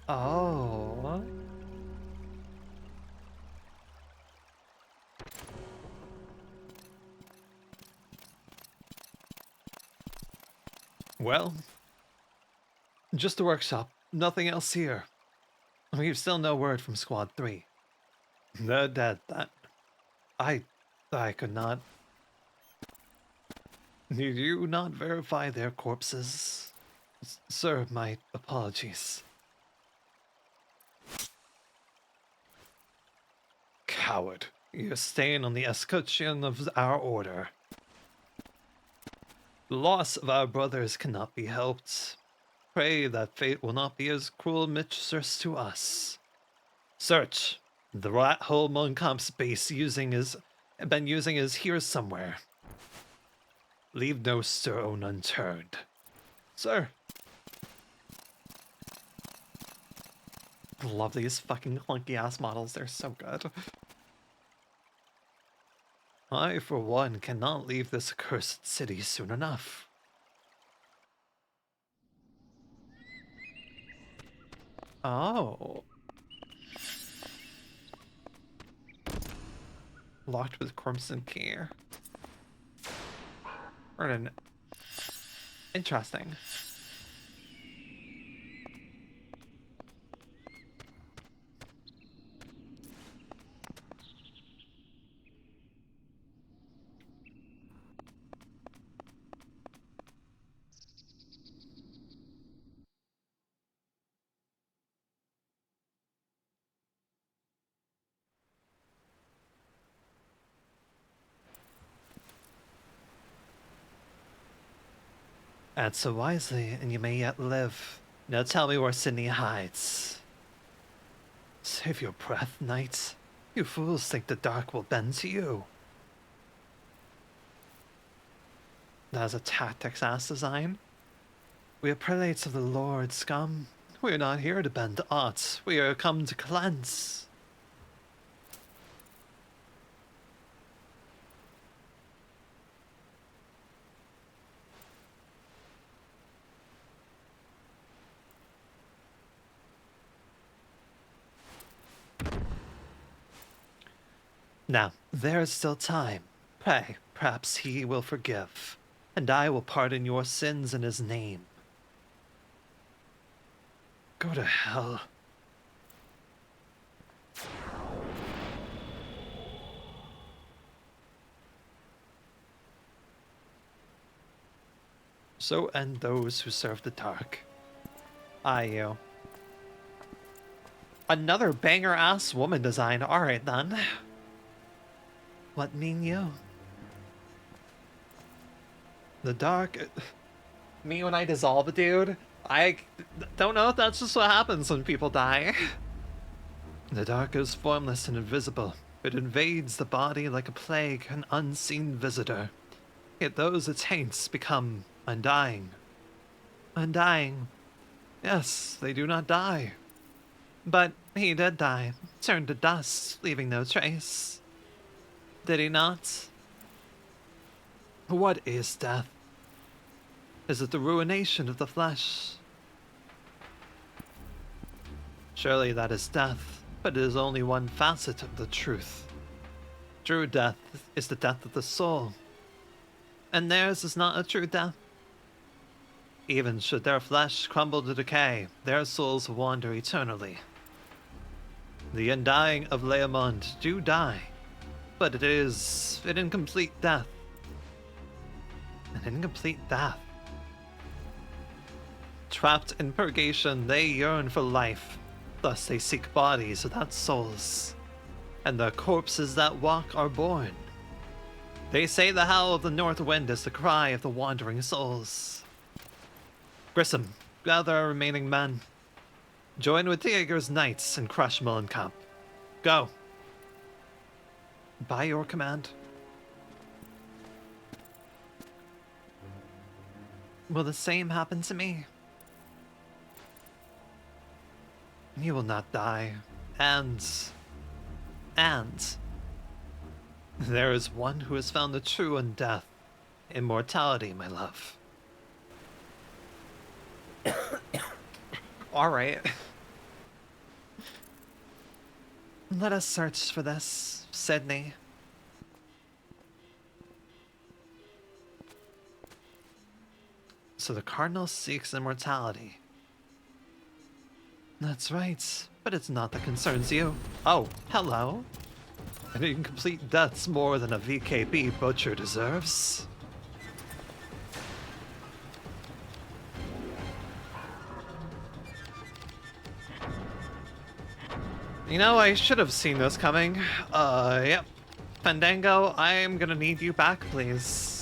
Oh. Well, just a workshop. Nothing else here. We've still no word from Squad 3. They're dead, that. I could not... Did you not verify their corpses? Sir, my apologies. Coward. You're staying on the escutcheon of our order. The loss of our brothers cannot be helped. Pray that fate will not be as cruel mistress to us. Search. The rat hole Monkamp's base been using is here somewhere. Leave no stone unturned. Sir. Love these fucking clunky ass models, they're so good. I, for one, cannot leave this accursed city soon enough. Oh. Locked with Crimson Key. Interesting. Answer wisely, and you may yet live. Now tell me where Sydney hides. Save your breath, knight. You fools think the dark will bend to you. That is a tactics ass design. We are prelates of the Lord, scum. We are not here to bend to aught. We are come to cleanse. Now, there is still time. Pray, perhaps he will forgive, and I will pardon your sins in his name. Go to hell. So end those who serve the dark. Aye, you. Another banger-ass woman design. Alright, then. What mean you? The dark... Me when I dissolve a dude, I don't know if that's just what happens when people die. The dark is formless and invisible. It invades the body like a plague, an unseen visitor. Yet those it taints become undying. Undying. Yes, they do not die. But he did die, turned to dust, leaving no trace. Did he not? What is death? Is it the ruination of the flesh? Surely that is death, but it is only one facet of the truth. True death is the death of the soul, and theirs is not a true death. Even should their flesh crumble to decay, their souls wander eternally. The undying of Leomond do die, but it is an incomplete death. An incomplete death. Trapped in purgation, they yearn for life, thus they seek bodies without souls, and the corpses that walk are born. They say the howl of the north wind is the cry of the wandering souls. Grissom, gather our remaining men. Join with Dieger's knights and crush Mullenkamp. Go. By your command. Will the same happen to me? You will not die. And there is one who has found the true undeath. Immortality, my love. Alright. Let us search for this, Sydney. So the Cardinal seeks immortality. That's right, but it's not that concerns you. Oh, hello. An incomplete death's more than a VKB butcher deserves. You know, I should have seen this coming. Yep. Fandango, I'm gonna need you back, please.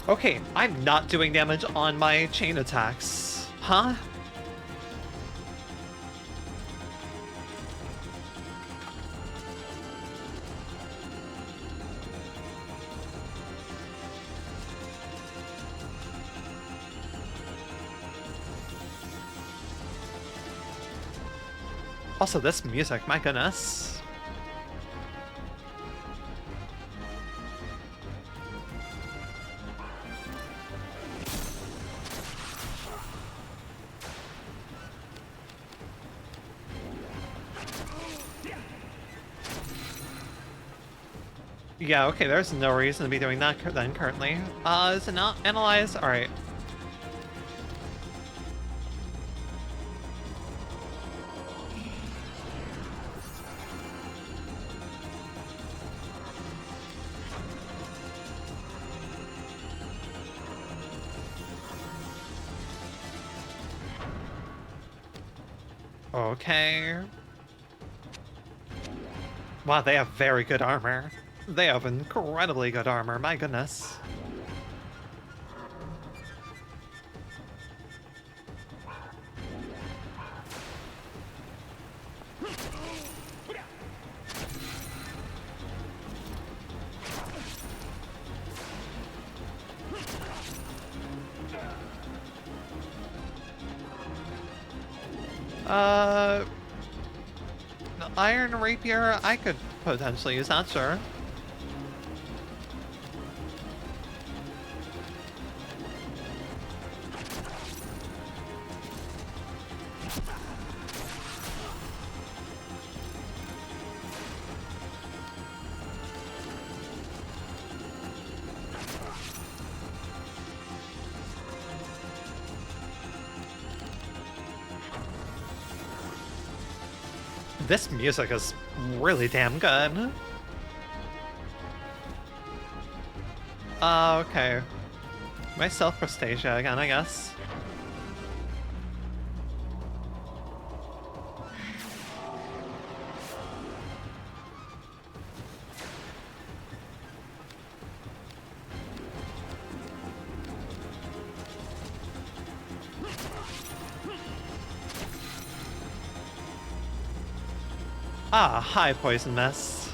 Okay, I'm not doing damage on my chain attacks. Huh? Also, this music, my goodness. Yeah, okay, there's no reason to be doing that then currently. Is it not analyzed? Alright. Okay. Wow, they have very good armor. They have incredibly good armor, my goodness. Uh, the iron rapier, I could potentially use that, sure. This music is really damn good. Okay. Myself for Stasia again, I guess. Ah, hi, Poison Mist.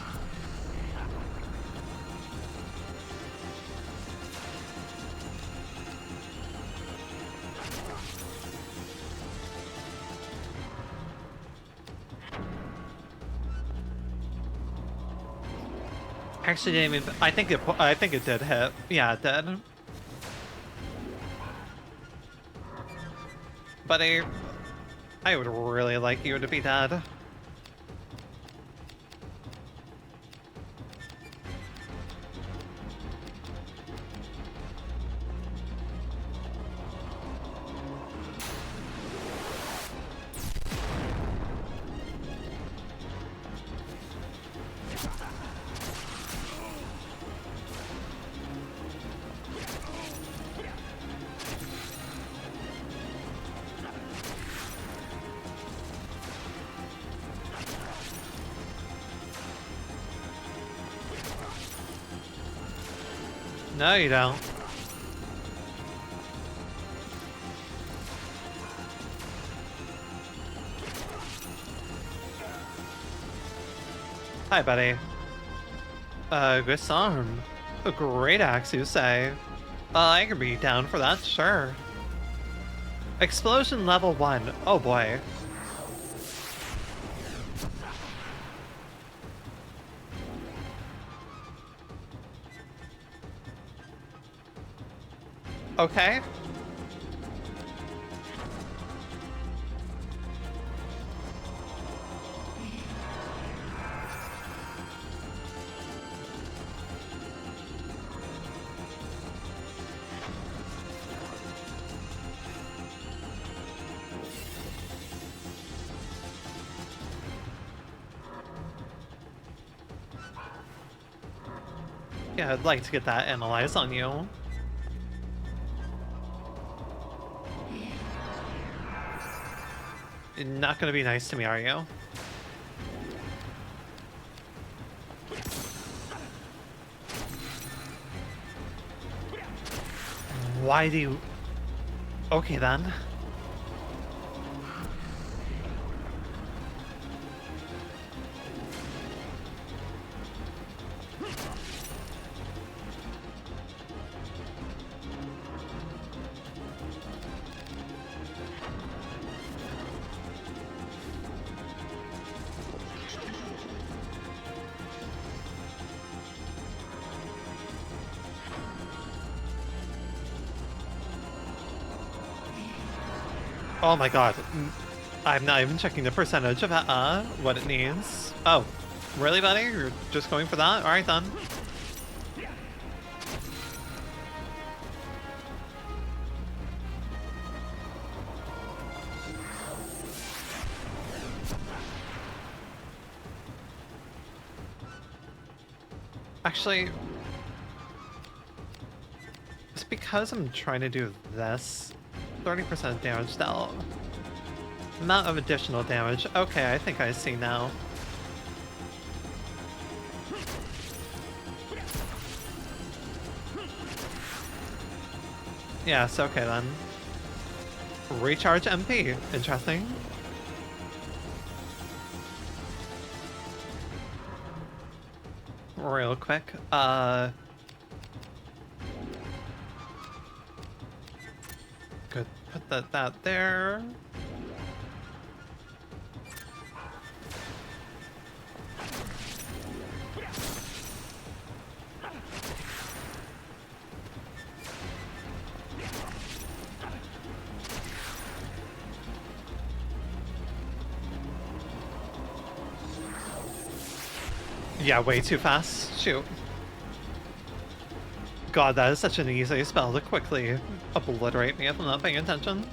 Actually, didn't even. I think it did hit. Yeah, it did. Buddy, I would really like you to be dead. No, you don't. Hi, buddy. Good song. A great axe, you say. I could be down for that, sure. Explosion level 1. Oh boy. Okay. Yeah, I'd like to get that analyzed on you. You're not gonna be nice to me, are you? Why do you... Okay, then. Oh my god. I'm not even checking the percentage of what it needs. Oh, really, buddy? You're just going for that? Alright then. Actually, it's because I'm trying to do this. 30% damage dealt. Amount of additional damage. Okay, I think I see now. Yes, okay then. Recharge MP. Interesting. Real quick. Good. Put that there. Yeah, way too fast. Shoot. God, that is such an easy spell to quickly obliterate me if I'm not paying attention.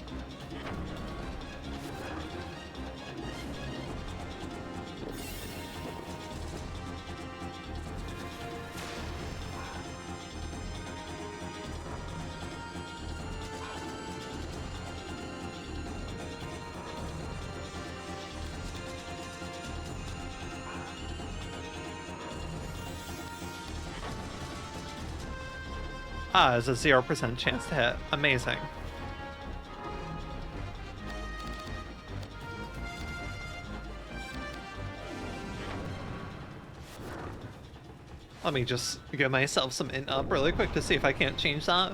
Ah, there's a 0% chance to hit. Amazing. Let me just give myself some int up really quick to see if I can't change that.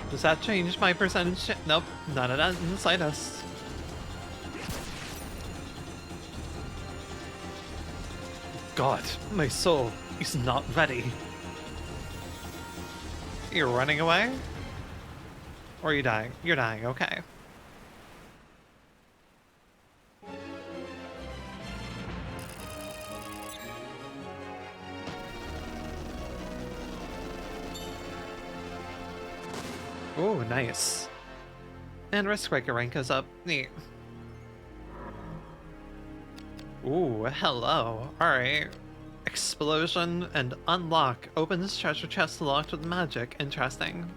Does that change my percentage? Nope, none of that in the slightest. God, my soul is not ready. You're running away? Or are you dying? You're dying, okay. Ooh, nice. And Risk Breaker rank is up. Neat. Ooh, hello. Alright. Explosion and unlock. Opens treasure chest locked with magic. Interesting.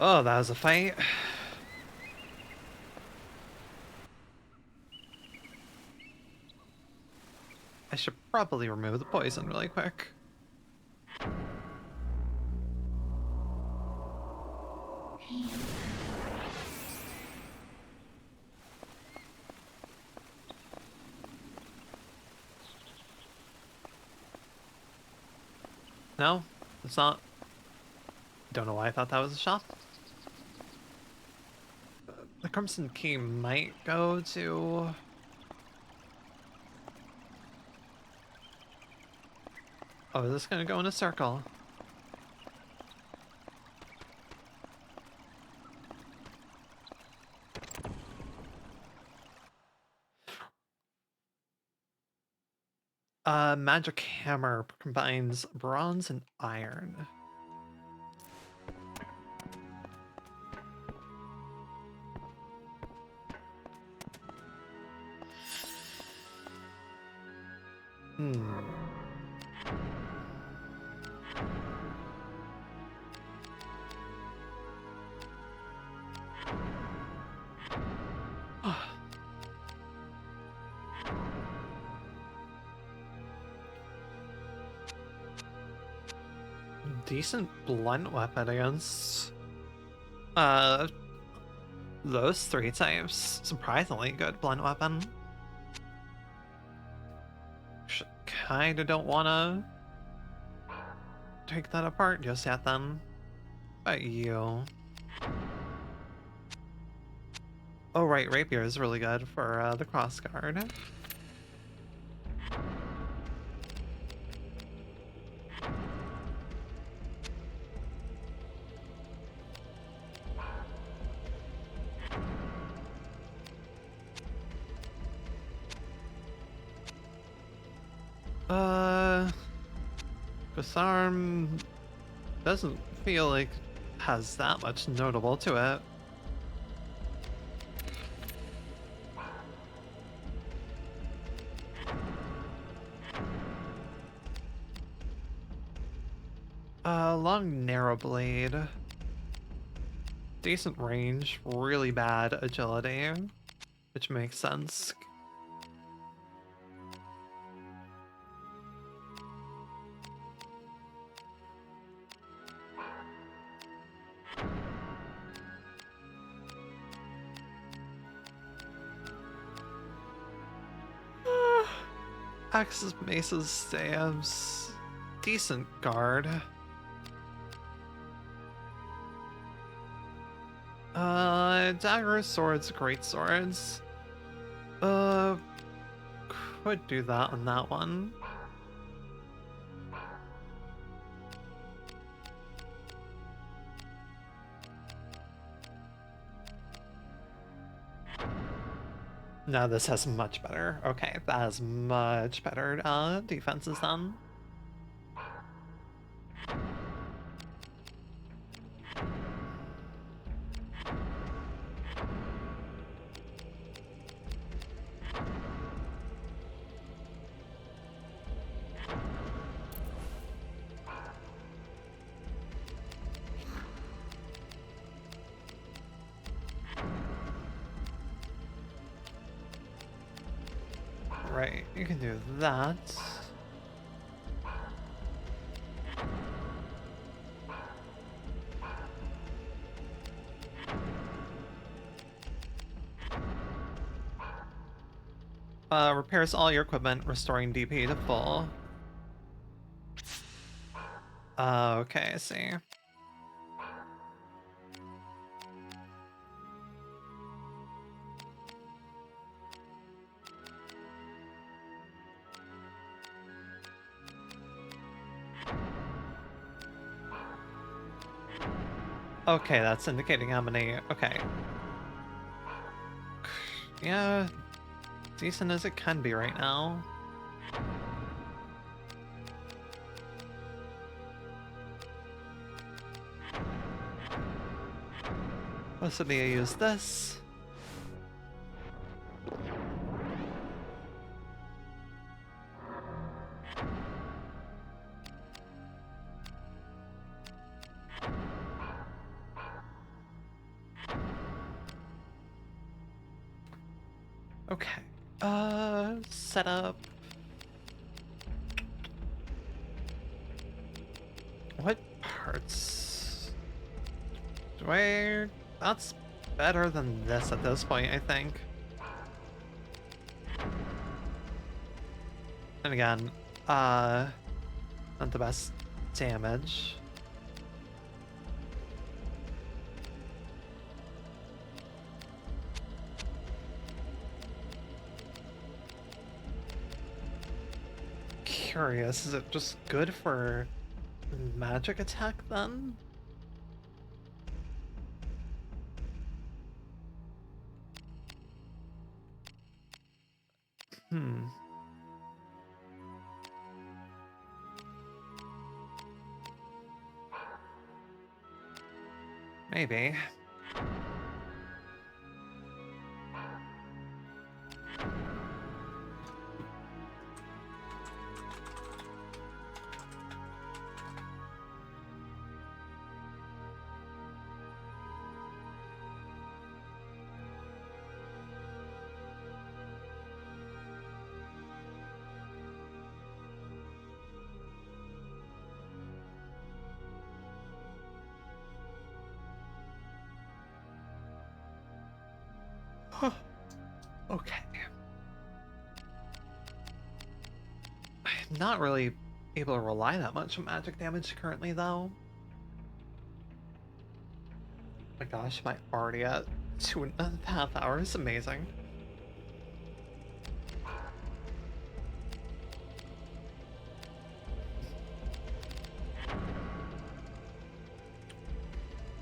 Oh, that was a fight. I should probably remove the poison really quick. No, it's not. Don't know why I thought that was a shop. The Crimson Key might go to... Oh, is this gonna go in a circle? Magic Hammer combines bronze and iron. Decent blunt weapon against those three types. Surprisingly good blunt weapon. Kinda don't wanna take that apart just yet then. But you. Oh right, rapier is really good for the crossguard. Disarm doesn't feel like has that much notable to it. Long narrow blade. Decent range, really bad agility, which makes sense. Axes, maces, staves. Decent guard. Daggers, swords, great swords. Could do that on that one. No, this has much better. Okay, that has much better defenses then. Right, you can do that. Repairs all your equipment, restoring DP to full. Okay, I see. Okay, that's indicating how many. Okay. Yeah, decent as it can be right now. Possibly I use this. Okay. Set up. What parts? Do I... That's better than this at this point, I think. And again, not the best damage. Curious, is it just good for magic attack then? Maybe. Okay. I'm not really able to rely that much on magic damage currently, though. My gosh, am I already at 2.5 hours? Amazing.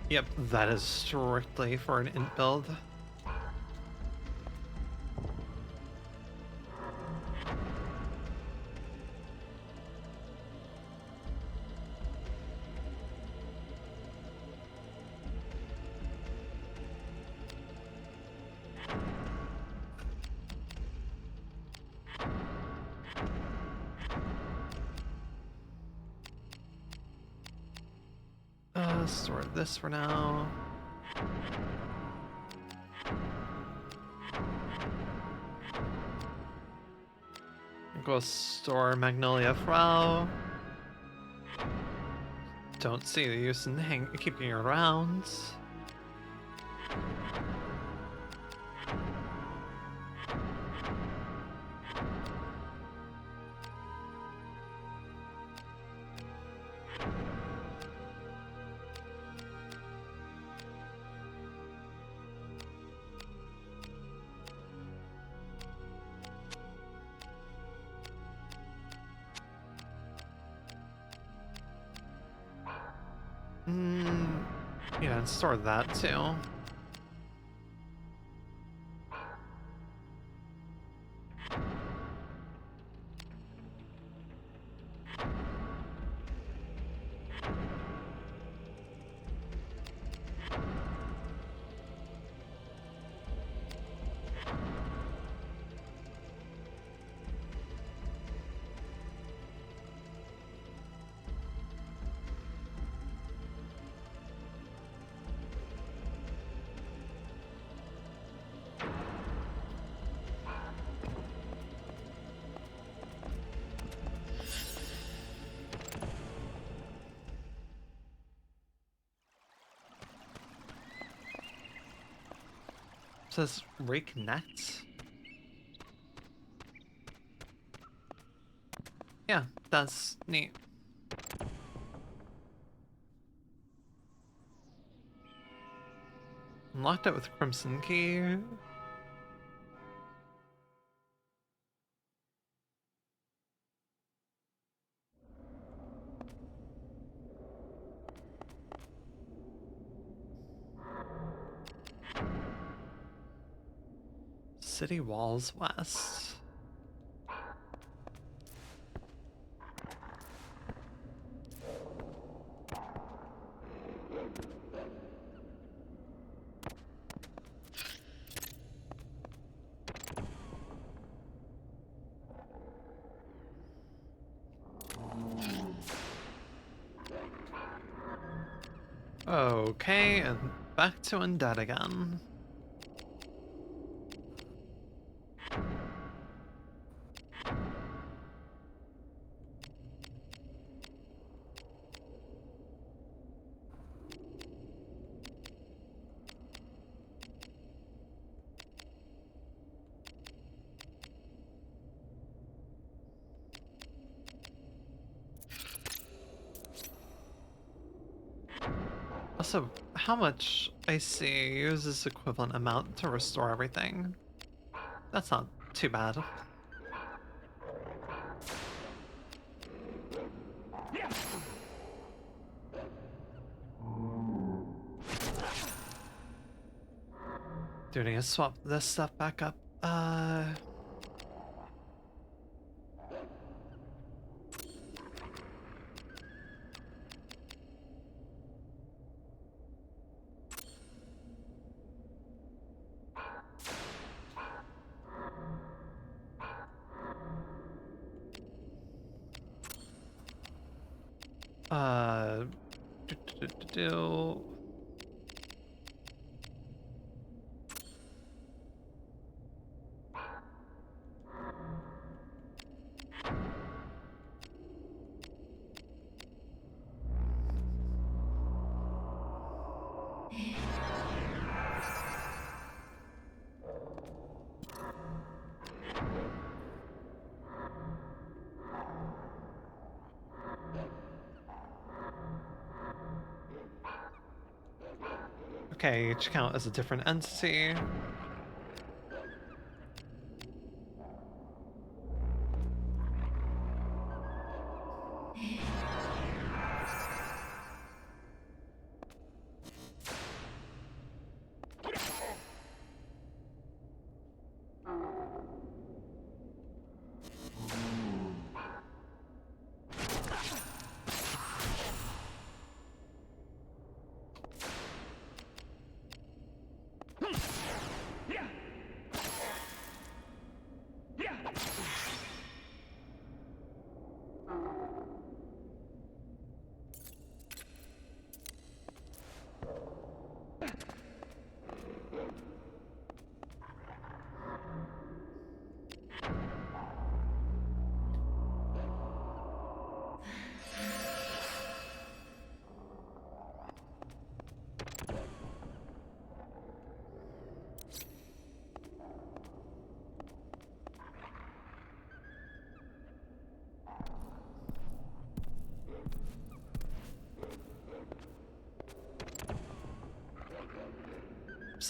Yep, that is strictly for an int build. Store this for now. Go store Magnolia Frau. Don't see the use in keeping it around. and store that too. It says reconnect. Yeah, that's neat. Unlocked it with Crimson Key. City Walls West. Okay, and back to Undead again. Also, how much I see uses equivalent amount to restore everything. That's not too bad. Do I need to swap this stuff back up? Uh, do, do, do, do, do. Okay, each count as a different entity.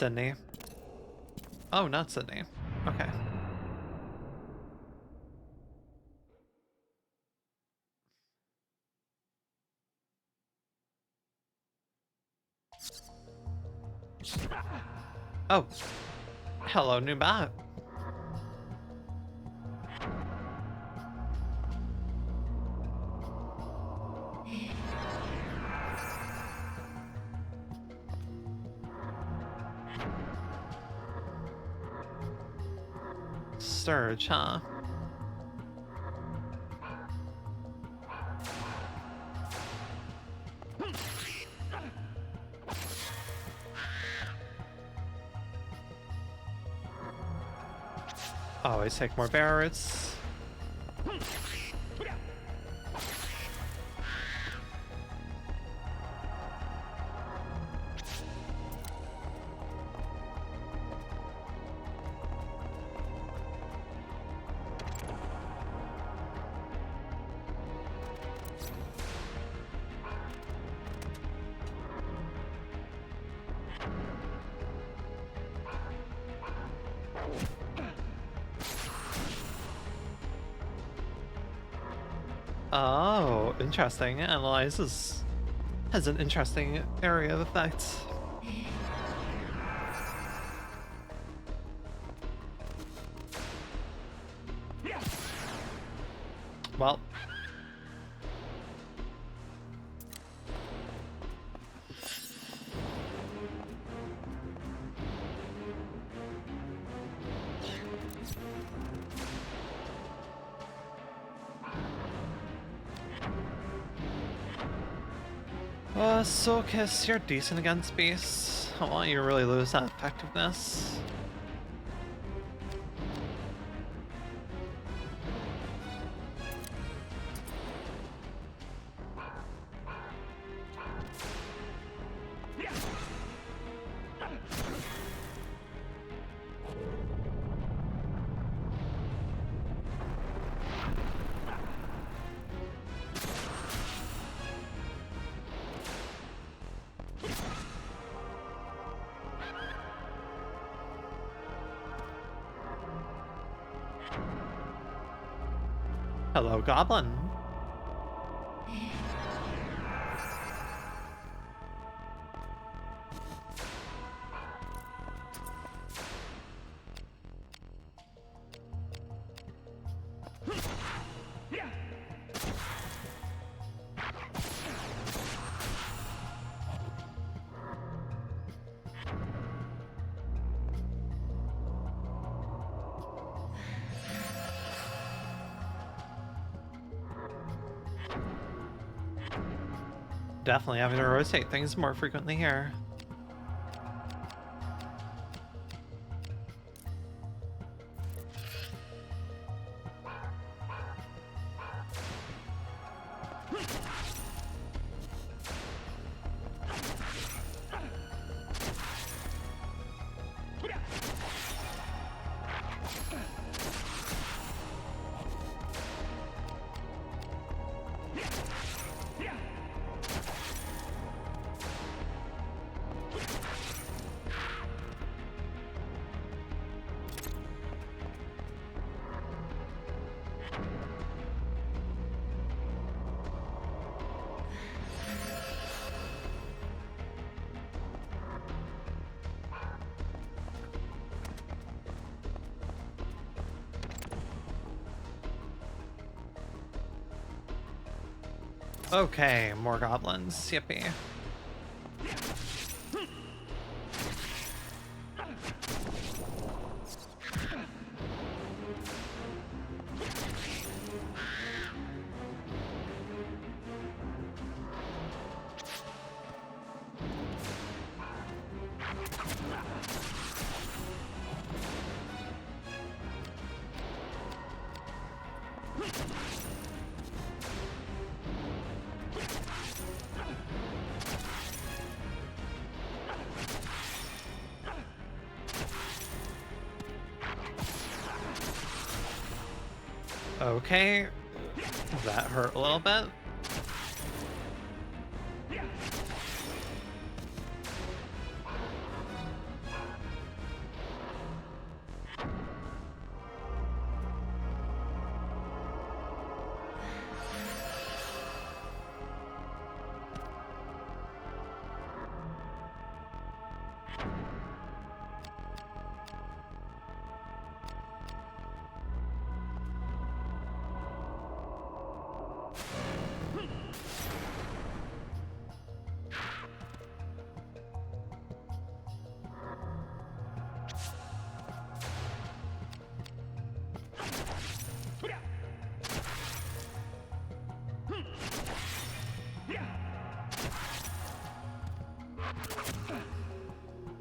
Sydney. Oh, not Sydney. Okay. Oh, hello, new bat. Surge, huh? Always take more Barretts. Oh, interesting. Analyzes has an interesting area of effect. Well. Sulcus, you're decent against beasts. I want you to really lose that effectiveness. Hello, Goblin. Definitely having to rotate things more frequently here. Okay, more goblins. Yippee. Okay, that hurt a little bit.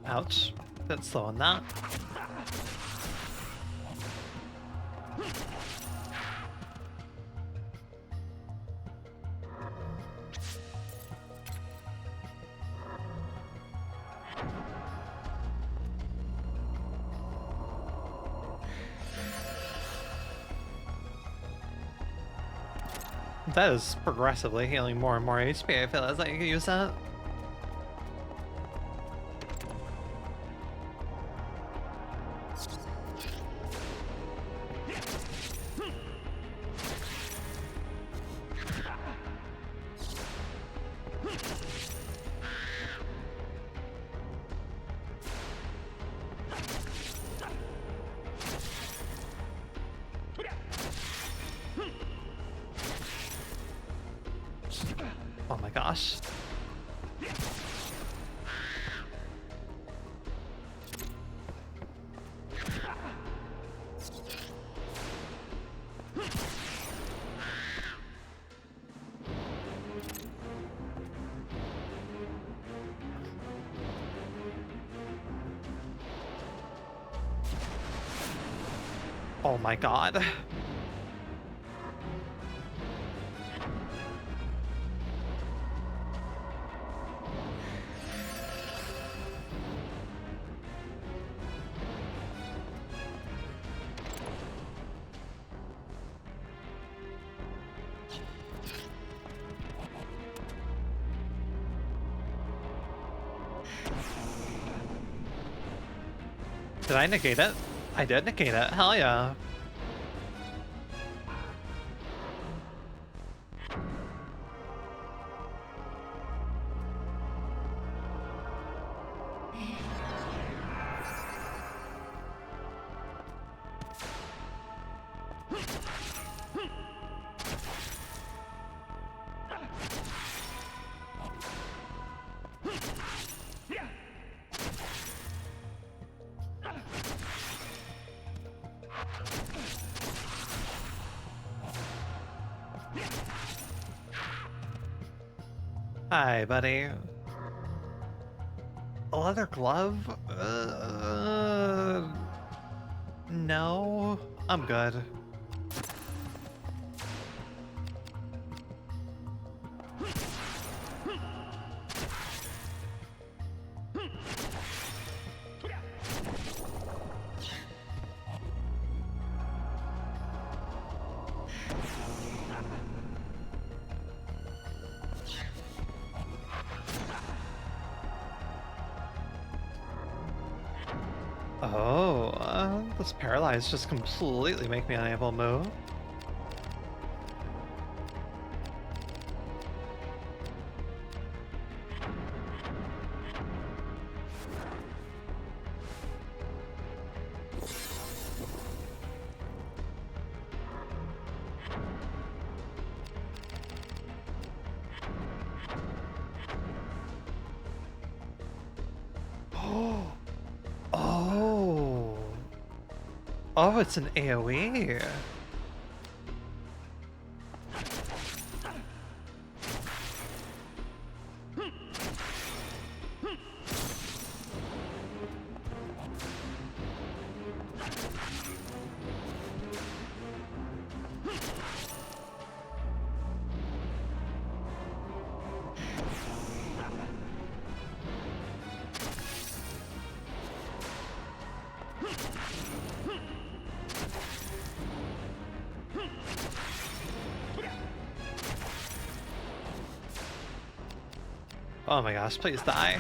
Ouch. Bit slow on that. That is progressively healing more and more HP. I feel as I can use that. Oh my gosh. Oh my god. Did I negate it? I did negate it. Hell yeah. Hi, buddy. A leather glove? No, I'm good. Oh, this paralyzed just completely make me unable to move. Oh. Oh, it's an AoE. Oh my gosh, please die.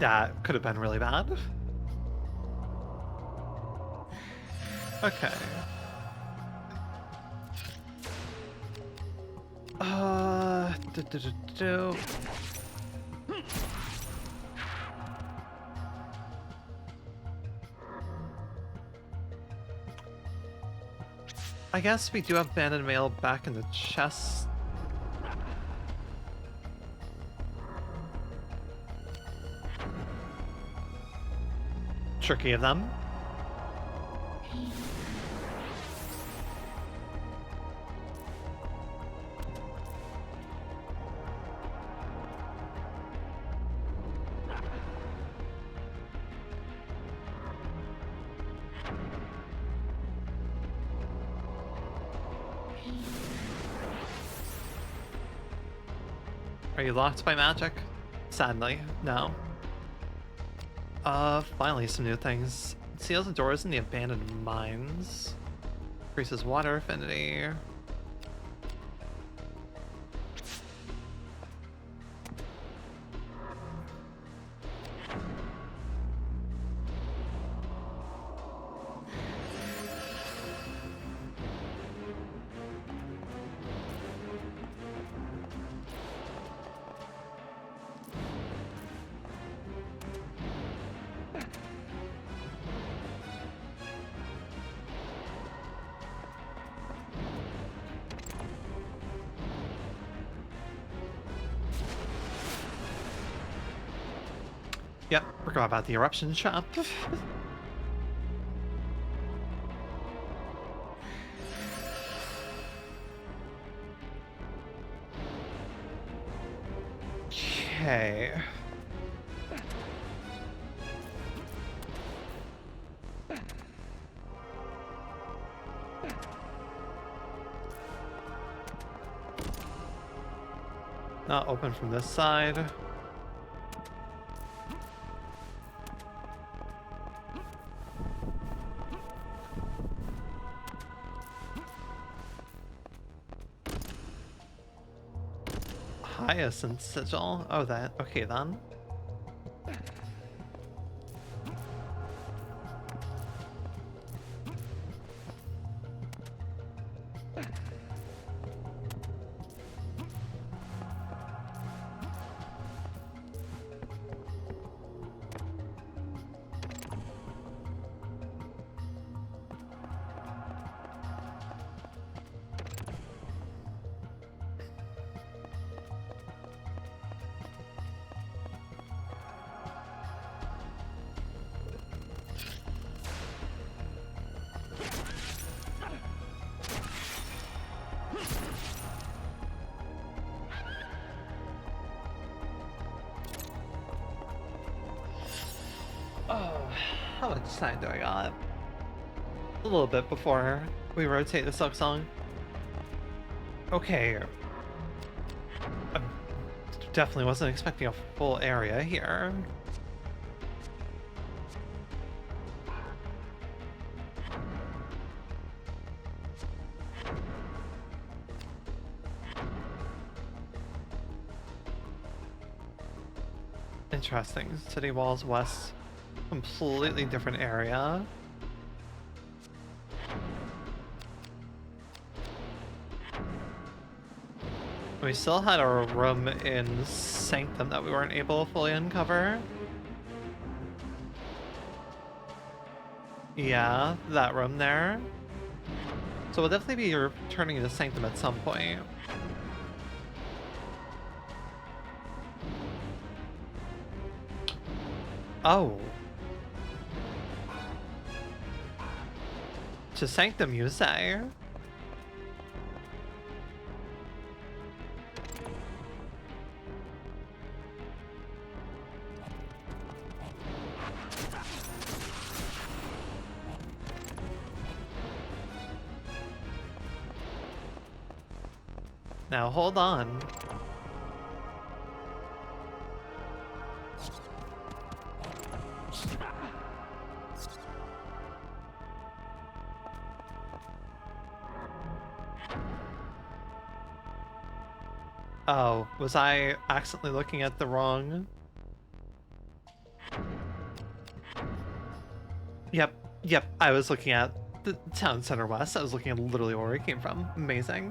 That could have been really bad. Okay. Do, do, do, do. I guess we do have abandoned mail back in the chest. Tricky of them. Are you locked by magic? Sadly, no. Finally some new things. Seals the doors in the abandoned mines. Increases water affinity. Yep, forgot about the eruption shop. Okay. Not open from this side. Hyacinth sigil. Oh, that. Okay, then. Oh, how much time do I got? A little bit before we rotate the Silk Song. Okay. I definitely wasn't expecting a full area here. Interesting. City walls west. Completely different area. We still had a room in Sanctum that we weren't able to fully uncover. Yeah, that room there. So we'll definitely be returning to Sanctum at some point. Oh. To Sanctum, you say? Now hold on. Oh, was I accidentally looking at the wrong Yep. I was looking at the town center west. I was looking at literally where it came from. Amazing.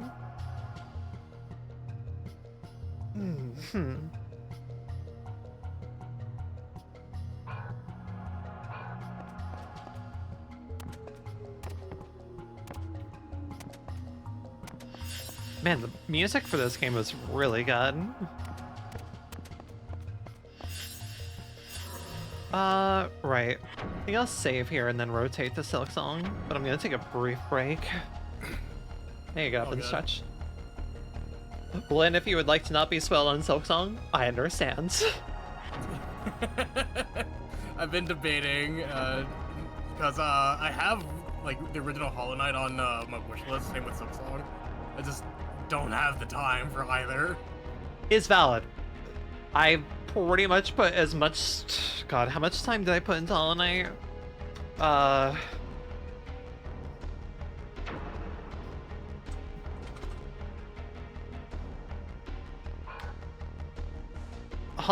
Hmm. Man, the music for this game was really good. Right. I think I'll save here and then rotate to Silk Song, but I'm gonna take a brief break. There you go, up and stretch. Blinn, if you would like to not be swelled on Silk Song, I understand. I've been debating, because I have like the original Hollow Knight on my wish list, same with Silksong. I just don't have the time for either. It's valid. I pretty much put as much... God, how much time did I put into Hollow Knight? Hollow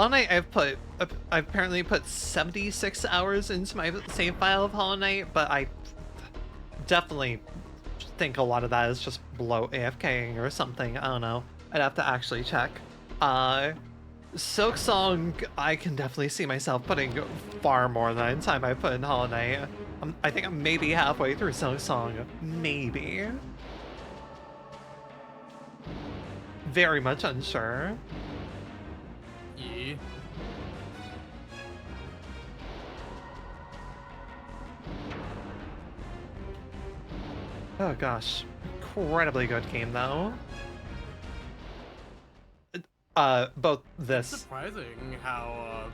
Knight, I've apparently put 76 hours into my save file of Hollow Knight, but I definitely think a lot of that is just below AFKing or something. I don't know. I'd have to actually check. Silk Song, I can definitely see myself putting far more than the time I put in Hollow Knight. I think I'm maybe halfway through Silk Song. Maybe. Very much unsure. Yeah. Oh gosh. Incredibly good game though. Both this... It's surprising how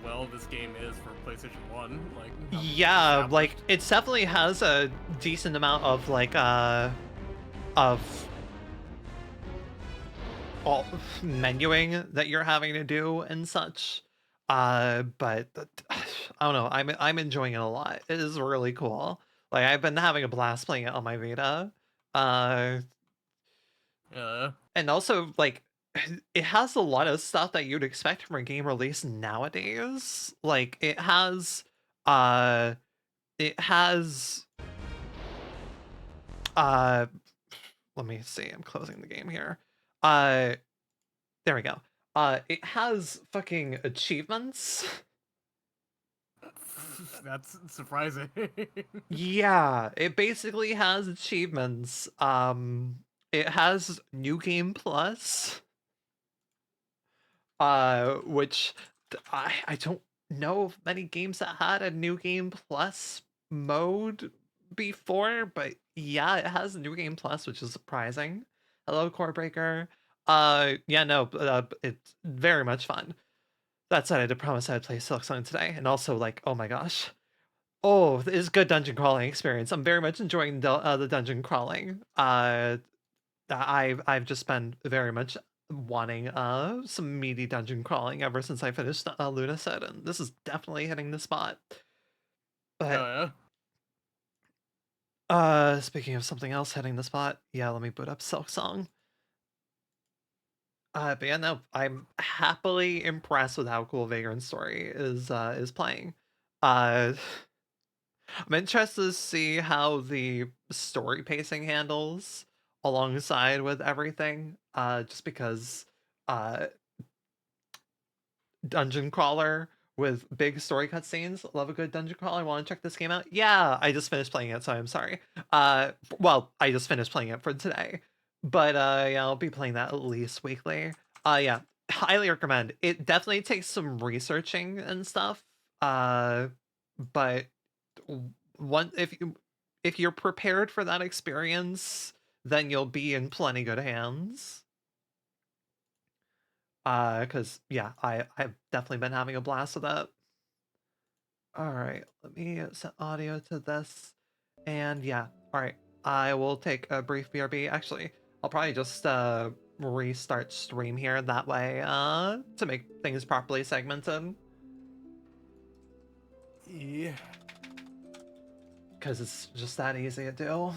well this game is for PlayStation 1. Like, yeah, like, it definitely has a decent amount of, like, of all menuing that you're having to do and such. But I don't know, I'm enjoying it a lot. It is really cool. Like, I've been having a blast playing it on my Vita. And also, like, it has a lot of stuff that you'd expect from a game release nowadays. Like, it has, uh, let me see, I'm closing the game here. There we go. It has fucking achievements. That's surprising. Yeah, it basically has achievements. It has New Game Plus. Which I don't know of many games that had a New Game Plus mode before, but yeah, it has New Game Plus, which is surprising. Hello, Core Breaker. Yeah, no, it's very much fun. That said, I did promise I'd play Silksong today, and also, like, oh my gosh. Oh, this is good dungeon crawling experience. I'm very much enjoying the dungeon crawling. I've just been very much wanting some meaty dungeon crawling ever since I finished Luna Set, and this is definitely hitting the spot. But speaking of something else hitting the spot, yeah, let me boot up Silksong. But yeah, no, I'm happily impressed with how cool Vagrant story is playing. I'm interested to see how the story pacing handles alongside with everything. Just because dungeon crawler with big story cutscenes. Love a good dungeon crawler. Want to check this game out? Yeah, I just finished playing it, so I'm sorry. Well, I just finished playing it for today. But yeah, I'll be playing that at least weekly. Yeah, highly recommend. It definitely takes some researching and stuff. But if you're prepared for that experience, then you'll be in plenty good hands. Because yeah, I've definitely been having a blast with that. All right, let me set audio to this, and yeah, all right, I will take a brief BRB. Actually, I'll probably just restart stream here that way to make things properly segmented. Yeah. Because it's just that easy to do.